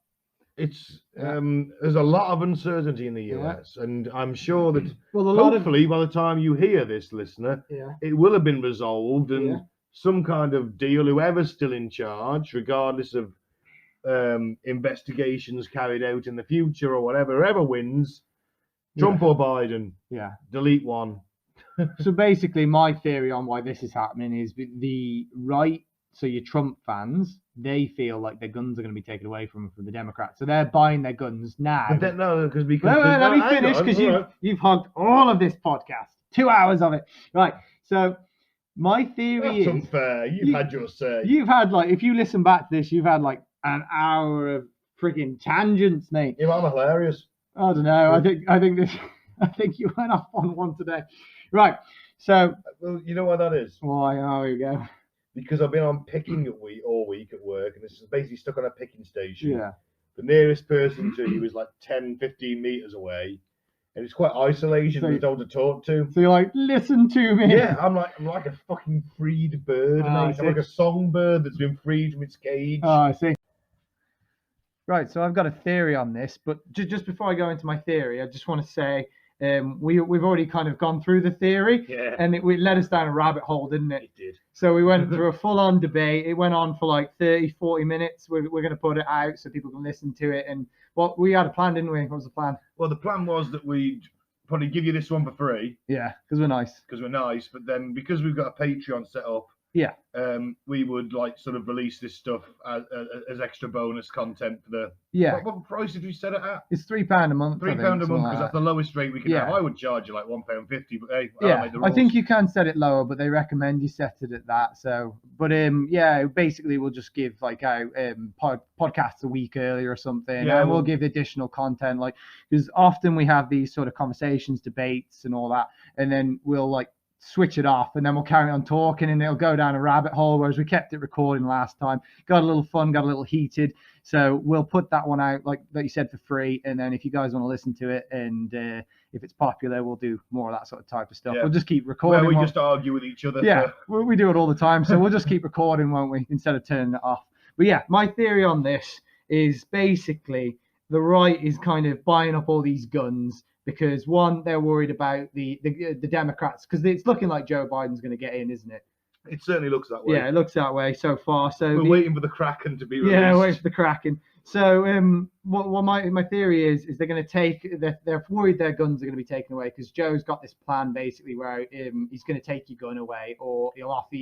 It's there's a lot of uncertainty in the US, and I'm sure that Well, hopefully by the time you hear this, listener, it will have been resolved and some kind of deal. Whoever's still in charge, regardless of investigations carried out in the future or whatever, whoever wins, Trump or Biden, delete one. So basically, my theory on why this is happening is the right. So your Trump fans, they feel like their guns are going to be taken away from the Democrats. So they're buying their guns now. But because let me finish, because you've hogged all of this podcast, 2 hours of it. Right. So my theory is unfair. You've had your say. You've had if you listen back to this, you've had an hour of freaking tangents, mate. Yeah, I'm hilarious. I don't know. I think you went off on one today. Right. So. Well, you know why that is? Why? Oh, here we go. Because I've been on picking all week at work, and this is basically stuck on a picking station. Yeah. The nearest person to you is 10, 15 meters away, and it's quite isolation. So, there's no one to talk to. So you're like, listen to me. Yeah, I'm like a fucking freed bird, mate. I'm like a songbird that's been freed from its cage. Oh, I see. Right, so I've got a theory on this, but just before I go into my theory, I just want to say we've already kind of gone through the theory, and it led us down a rabbit hole, didn't it? It did. So we went through a full-on debate. It went on for 30, 40 minutes. We're going to put it out so people can listen to it. And we had a plan, didn't we? What was the plan? Well, the plan was that we'd probably give you this one for free. Yeah, because we're nice. But then because we've got a Patreon set up, we would sort of release this stuff as extra bonus content for the what price did we set it at? It's £3 a month. £3 a month because that's the lowest rate we can have. I would charge you £1.50, but hey, I think you can set it lower, but they recommend you set it at that. So, but basically we'll just give out podcasts a week earlier or something, and we'll give additional content because often we have these sort of conversations, debates, and all that, and then we'll switch it off, and then we'll carry on talking, and it'll go down a rabbit hole, whereas we kept it recording last time. Got a little fun, got a little heated, so we'll put that one out like you said for free, and then if you guys want to listen to it, and if it's popular, we'll do more of that sort of type of stuff. We'll just keep recording. We just argue with each other. We do it all the time, so we'll just keep recording, won't we, instead of turning it off. But my theory on this is basically the right is kind of buying up all these guns because one, they're worried about the Democrats, because it's looking like Joe Biden's going to get in, isn't it? It certainly looks that way. Yeah, it looks that way so far. So we're waiting for the Kraken to be released. Yeah, waiting for the Kraken. So what my theory is they're going to take, they're worried their guns are going to be taken away because Joe's got this plan basically where he's going to take your gun away, or he'll offer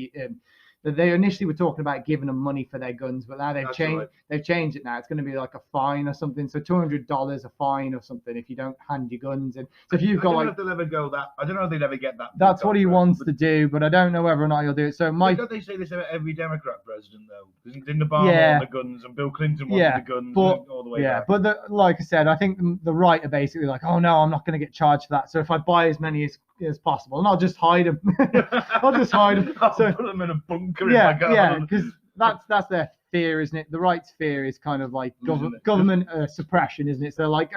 they initially were talking about giving them money for their guns, but now they've changed. Right. They've changed it now. It's going to be like a fine or something. So $200 a fine or something if you don't hand your guns in. So if you've got I don't know if they'll ever go that. I don't know if they'll ever get that. That's what he wants to do, but I don't know whether or not he'll do it. So don't they say this about every Democrat president though? Didn't Obama want the guns and Bill Clinton wanted the guns all the way back? But like I said, I think the right are basically like, oh no, I'm not going to get charged for that. So if I buy as many as possible, and I'll just hide them. I'll just hide them. I'll put them in a bunker in my garden. Yeah, because that's their fear, isn't it? The right's fear is kind of like government suppression, isn't it? So like,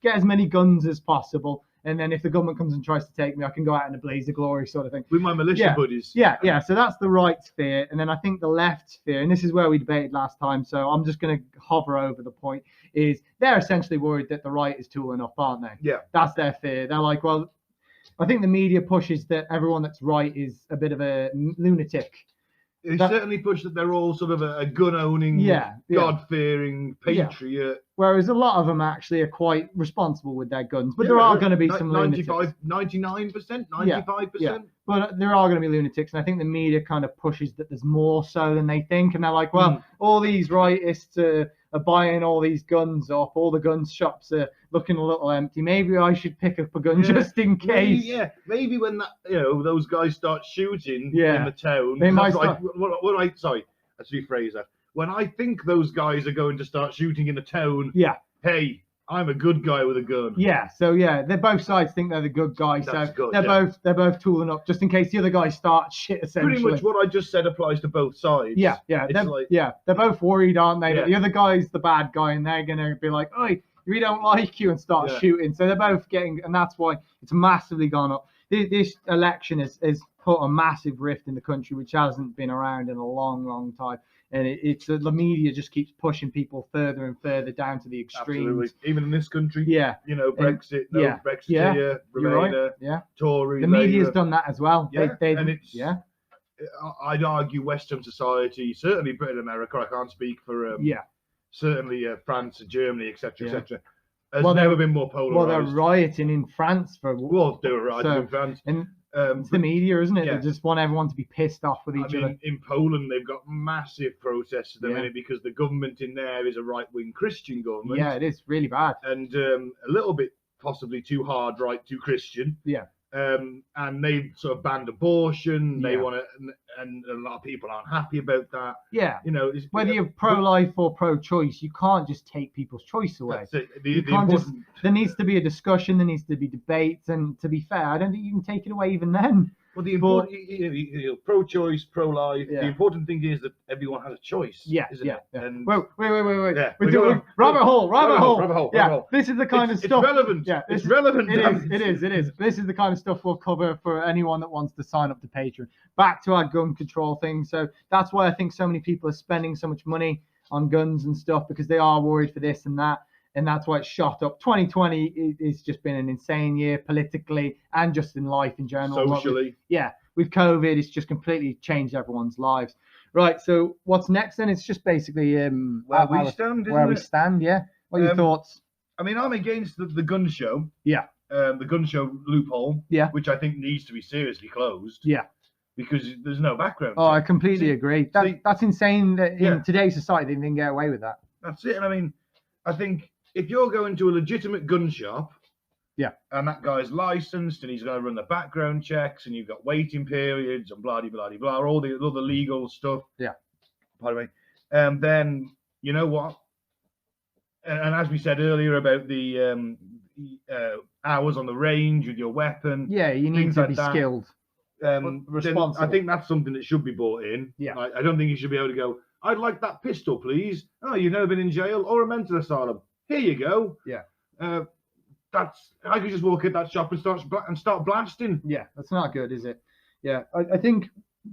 get as many guns as possible, and then if the government comes and tries to take me, I can go out in a blaze of glory, sort of thing. With my militia buddies. Yeah. So that's the right fear, and then I think the left fear, and this is where we debated last time. So I'm just going to hover over the point. Is they're essentially worried that the right is tooling up, aren't they? Yeah. That's their fear. They're like, well, I think the media pushes that everyone that's right is a bit of a lunatic. They certainly push that they're all sort of a gun-owning, God-feering patriot. Whereas a lot of them actually are quite responsible with their guns. But there are going to be some 99%, 95%. Yeah. But there are going to be lunatics. And I think the media kind of pushes that there's more so than they think. And they're like, well, all these rightists are buying all these guns up. All the gun shops are looking a little empty. Maybe I should pick up a gun just in case. Maybe when that those guys start shooting in the town, they might start. Sorry, let's rephrase that. When I think those guys are going to start shooting in the town, hey, I'm a good guy with a gun. Yeah, so they both sides think they're the good guy. That's so good, they're both tooling up just in case the other guy starts shit. Essentially, pretty much what I just said applies to both sides. They're both worried, aren't they? That the other guy's the bad guy, and they're gonna be like, "Oi, we don't like you," and start shooting. So they're both getting, and that's why it's massively gone up. This election has put a massive rift in the country, which hasn't been around in a long, long time. And it's the media just keeps pushing people further and further down to the extremes. Absolutely. Even in this country. Yeah. Brexit, Brexit here, Remainer, Tory, the Labour. media's done that as well. Yeah. I'd argue Western society, certainly Britain, America, I can't speak for certainly France and Germany, etc., etc. Has never been more polarised. Well, they're rioting in France for. Well, they were rioting in France. And it's the media, isn't it? They just want everyone to be pissed off with each other. In Poland, they've got massive protests at the minute because the government in there is a right-wing Christian government. Yeah, it is really bad. And a little bit possibly too hard right to Christian. Yeah. And they sort of banned abortion. They want to, and a lot of people aren't happy about that. Yeah. Whether you're pro-life or pro-choice, you can't just take people's choice away. That's it. There needs to be a discussion. There needs to be debates. And to be fair, I don't think you can take it away even then. Well, the important, pro-choice, pro-life. The important thing is that everyone has a choice. Yeah, isn't it? And wait. Yeah, we're doing rabbit hole. Yeah, this is the kind of stuff. It's relevant. Yeah, it's relevant. It is. This is the kind of stuff we'll cover for anyone that wants to sign up to Patreon. Back to our gun control thing. So that's why I think so many people are spending so much money on guns and stuff, because they are worried for this and that. And that's why it's shot up. 2020 is just been an insane year politically and just in life in general. Socially. With COVID, it's just completely changed everyone's lives. Right, so what's next then? It's just basically where we stand. Yeah. What are your thoughts? I mean, I'm against the gun show. Yeah. The gun show loophole. Yeah. Which I think needs to be seriously closed. Yeah. Because there's no background. Oh, I completely agree. That's insane that in today's society they didn't get away with that. That's it. And I mean, I think if you're going to a legitimate gun shop, and that guy's licensed and he's going to run the background checks and you've got waiting periods and blah blah blah blah, all the other legal stuff. Yeah. Pardon me. Then you know what? And as we said earlier about the hours on the range with your weapon. Yeah, you need to be skilled. Responsible. I think that's something that should be brought in. Yeah. I don't think you should be able to go, I'd like that pistol, please. Oh, you've never been in jail or a mental asylum. Here you go. Yeah. I could just walk in that shop and start blasting. Yeah, that's not good, is it? Yeah, I think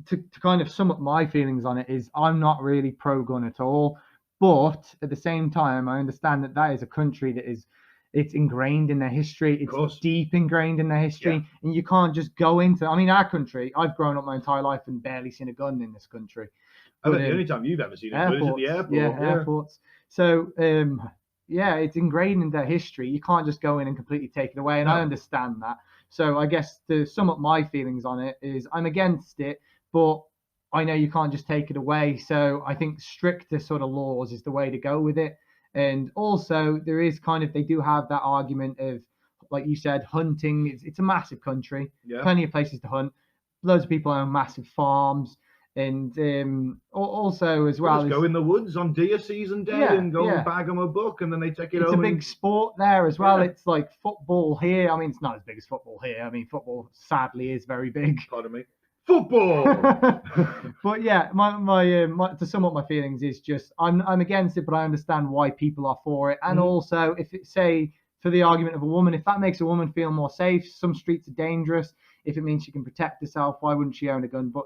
to kind of sum up my feelings on it is I'm not really pro-gun at all, but at the same time I understand that is a country that it's ingrained in their history. It's deep ingrained in their history, and you can't just go into. I mean, our country. I've grown up my entire life and barely seen a gun in this country. I think the only time you've ever seen a gun is at the airport. Yeah, airports. So it's ingrained in their history. You can't just go in and completely take it away, and I understand that. So I guess to sum up my feelings on it is I'm against it, but I know you can't just take it away. So I think stricter sort of laws is the way to go with it. And also there is they do have that argument of, like you said, hunting. It's a massive country, plenty of places to hunt. Loads of people own massive farms. And also as well, go in the woods on deer season day and go and bag them a buck, and then they take it over. It's a big sport there as well. It's like football here. I mean, it's not as big as football here. I mean, football sadly is very big. Pardon me. Football. But yeah, my to sum up my feelings is just I'm against it, but I understand why people are for it. And also, if it say for the argument of a woman, if that makes a woman feel more safe, some streets are dangerous. If it means she can protect herself, why wouldn't she own a gun? But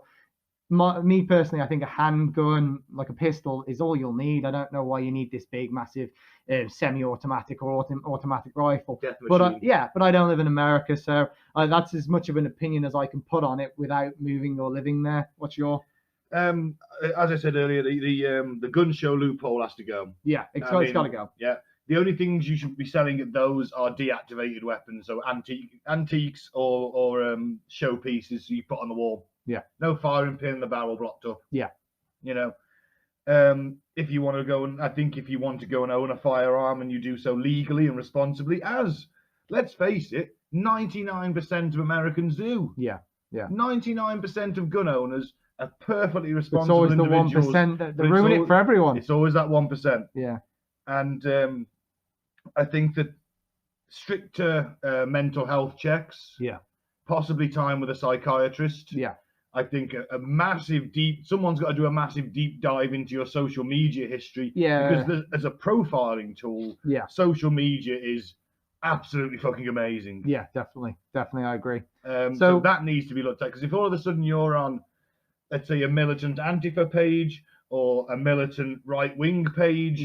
me personally, I think a handgun, like a pistol, is all you'll need. I don't know why you need this big, massive semi-automatic or automatic rifle. But I don't live in America, so that's as much of an opinion as I can put on it without moving or living there. What's your? As I said earlier, the gun show loophole has to go. Yeah, it's got to go. Yeah. The only things you should be selling at those are deactivated weapons, so antiques or show pieces you put on the wall. Yeah. No firing pin in the barrel blocked up. Yeah. You know, if you want to go and own a firearm and you do so legally and responsibly, as let's face it, 99% of Americans do. Yeah. 99% of gun owners are perfectly responsible individuals. It's always the 1% that ruin it for everyone. It's always that 1%. Yeah. And I think that stricter mental health checks, possibly time with a psychiatrist. I think someone's got to do a massive deep dive into your social media history. Because as a profiling tool, social media is absolutely fucking amazing. Yeah, definitely, I agree. So that needs to be looked at, because if all of a sudden you're on, let's say, a militant Antifa page or a militant right-wing page,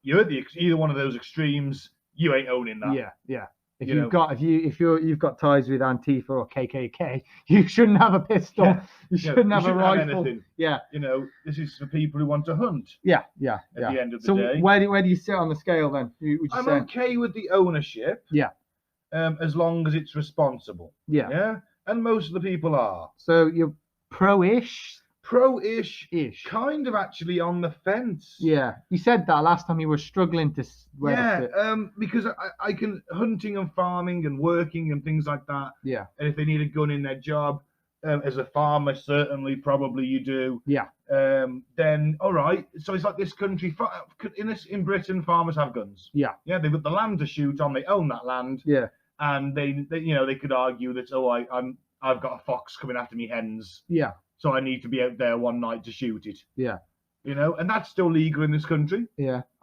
you're at either one of those extremes. You ain't owning that. If you've got ties with Antifa or KKK, you shouldn't have a pistol. You shouldn't have a rifle. This is for people who want to hunt. At the end of the day. So where do you sit on the scale then? I'm okay with the ownership. As long as it's responsible. And most of the people are. So you're pro-ish, kind of actually on the fence. You said that last time you were struggling to because I can hunting and farming and working and things like that, and if they need a gun in their job, as a farmer, certainly probably you do, then all right. So it's like this country in Britain, farmers have guns, they've got the land to shoot on, they own that land, and they could argue that I've got a fox coming after me hens, so I need to be out there one night to shoot it. And that's still legal in this country.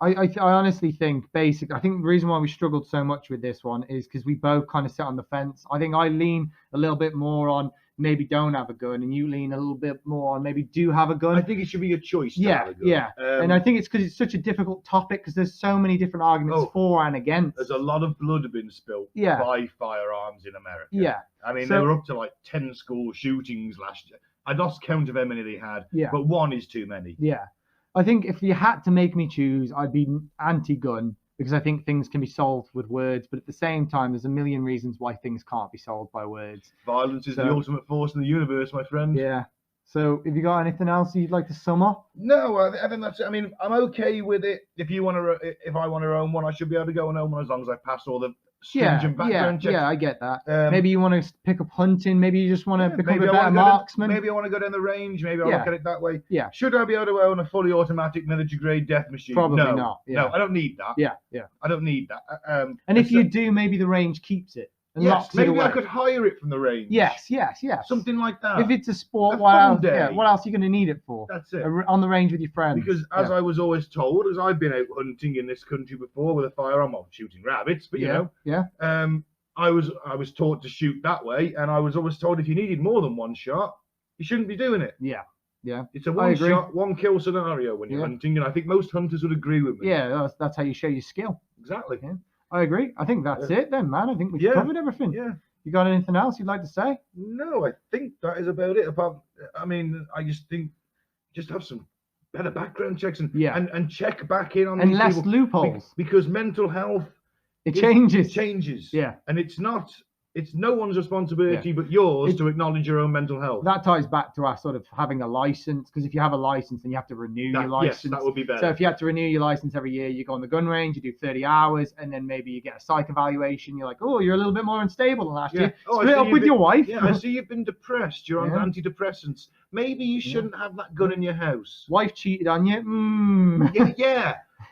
I honestly think I think the reason why we struggled so much with this one is because we both kind of sit on the fence. I think I lean a little bit more on maybe don't have a gun, and you lean a little bit more on maybe do have a gun. I think it should be a choice to have a gun. And I think it's because it's such a difficult topic, because there's so many different arguments for and against. There's a lot of blood been spilt by firearms in America. I mean, they were up to like 10 school shootings last year. I lost count of how many they had, but one is too many. I think if you had to make me choose, I'd be anti-gun, because I think things can be solved with words, but at the same time, there's a million reasons why things can't be solved by words. Violence is the ultimate force in the universe, my friend. So have you got anything else you'd like to sum up? No, I think that's it. I mean, I'm okay with it. If I want to own one, I should be able to go and own one as long as I pass all the stringent background checks. I get that. Maybe you want to pick up hunting. Maybe you just want to become a better marksman. Maybe I want to go down the range. Maybe I'll look at it that way. Should I be able to own a fully automatic military-grade death machine? Probably not. No, I don't need that. I don't need that. And if you do, maybe the range keeps it. Maybe I could hire it from the range. Yes. Something like that. If it's a sport, what else are you going to need it for? That's it. On the range with your friends. Because as I was always told, as I've been out hunting in this country before with a firearm, I'm shooting rabbits, but I was taught to shoot that way, and I was always told if you needed more than one shot, you shouldn't be doing it. It's a one shot, one kill scenario when you're hunting, and I think most hunters would agree with me. That's how you show your skill. Exactly. I agree. I think that's it then, man. I think we've covered everything. You got anything else you'd like to say? No, I think that is about it. I just think have some better background checks and check back in on and these less people, loopholes, because mental health changes. And it's no one's responsibility but yours to acknowledge your own mental health. That ties back to our sort of having a license, because if you have a license, then you have to renew your license. Yes, that would be better. So if you had to renew your license every year, you go on the gun range, you do 30 hours, and then maybe you get a psych evaluation. You're like, oh, you're a little bit more unstable than last year. Split up with your wife. I see you've been depressed. You're on antidepressants. Maybe you shouldn't have that gun in your house. Wife cheated on you.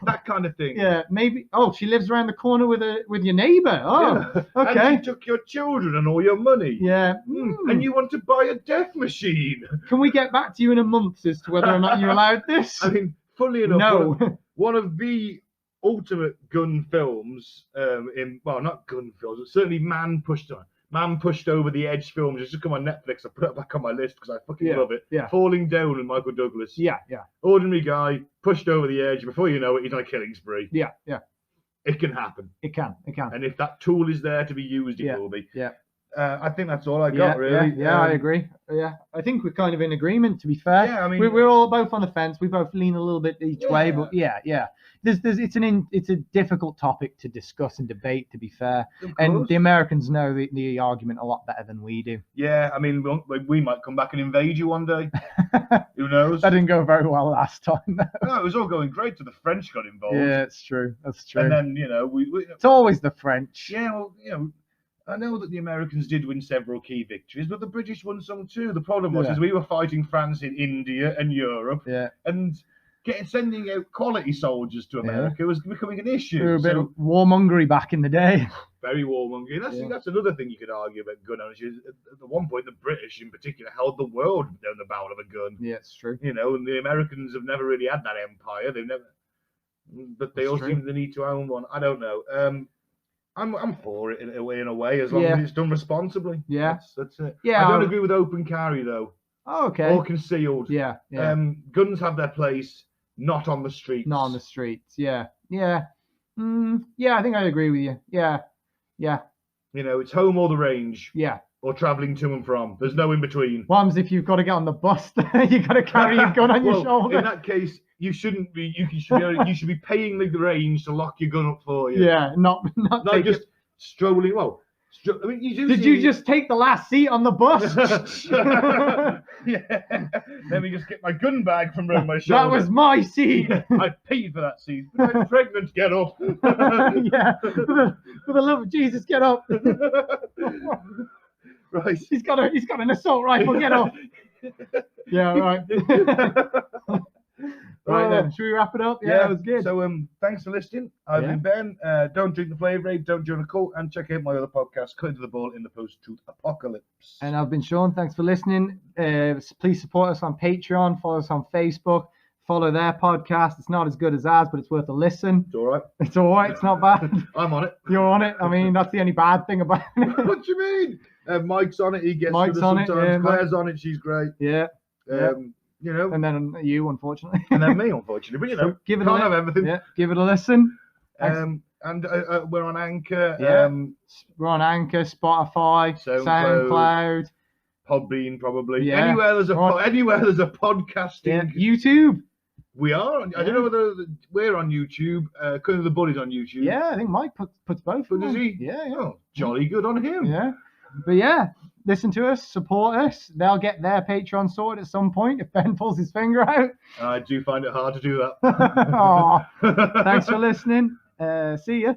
That kind of thing. Maybe. Oh, she lives around the corner with your neighbour. Oh, okay. And she took your children and all your money. And you want to buy a death machine. Can we get back to you in a month as to whether or not you're allowed this? I mean, fully enough, one of the ultimate gun films, not gun films, but certainly man pushed over the edge films. It's just come on Netflix. I put it back on my list because I fucking love it. Yeah. Falling Down and Michael Douglas. Yeah. Ordinary guy pushed over the edge. Before you know it, he's on a killing spree. Yeah. It can happen. It can. And if that tool is there to be used, it will be. Yeah. I think that's all I got, really. Yeah, I agree. Yeah, I think we're kind of in agreement, to be fair. Yeah, I mean, we're all both on the fence. We both lean a little bit each way, but yeah. It's a difficult topic to discuss and debate, to be fair. And the Americans know the argument a lot better than we do. Yeah, I mean, we might come back and invade you one day. Who knows? That didn't go very well last time. No, it was all going great till the French got involved. Yeah, it's true. That's true. And then, it's always the French. Yeah, well, I know that the Americans did win several key victories, but the British won some too. The problem was is we were fighting France in India and Europe, and sending out quality soldiers to America was becoming an issue. We were a bit of warmongery back in the day. Very warmongery. That's another thing you could argue about gun ownership. At one point, the British in particular held the world down the barrel of a gun. Yeah, it's true. And the Americans have never really had that empire. But they all seem to need to own one. I don't know. I'm for it in a way, as long as it's done responsibly. Yeah, that's it. Yeah, I don't agree with open carry though. Oh, okay. Or concealed. Yeah. Guns have their place, not on the streets. Not on the streets. Yeah. I think I agree with you. Yeah. It's home or the range. Yeah. Or travelling to and from. There's no in between. What happens if you've got to get on the bus? You've got to carry your gun on your shoulder. In that case, you shouldn't be. You should be paying the range to lock your gun up for you. Yeah, not just strolling. Well, I mean, Did you just take the last seat on the bus? Yeah. Let me just get my gun bag from around my shoulder. That was my seat. I paid for that seat. But I'm pregnant. Get up. Yeah. For the love of Jesus, get up. Right. He's got an assault rifle. Get up. Yeah. Right. Right then, should we wrap it up? Yeah, that was good. So thanks for listening. I've been Ben. Don't drink the Flavor Aid, don't join a cult, and check out my other podcast, Cutting to the Ball in the Post-Truth Apocalypse. And I've been Sean. Thanks for listening. Please support us on Patreon, follow us on Facebook, follow their podcast. It's not as good as ours, but it's worth a listen. It's all right. It's all right. It's not bad. I'm on it. You're on it. I mean, that's the only bad thing about it. What do you mean? Mike's on it. He gets Mike's to on sometimes. it. Yeah, Claire's on it. She's great. Yeah. And then you, unfortunately. And then me, unfortunately. But give it can't have everything. Yeah, give it a listen. And we're on Anchor. Yeah. We're on Anchor, Spotify, SoundCloud, Podbean, probably. Yeah. Anywhere there's a podcasting. Yeah. YouTube. We are. I don't know whether we're on YouTube. Cutting to the Bull is on YouTube. Yeah, I think Mike puts both. Does he? Yeah. Oh, jolly good on him. Yeah. But yeah, listen to us, support us. They'll get their Patreon sorted at some point if Ben pulls his finger out. I do find it hard to do that. Thanks for listening. See ya.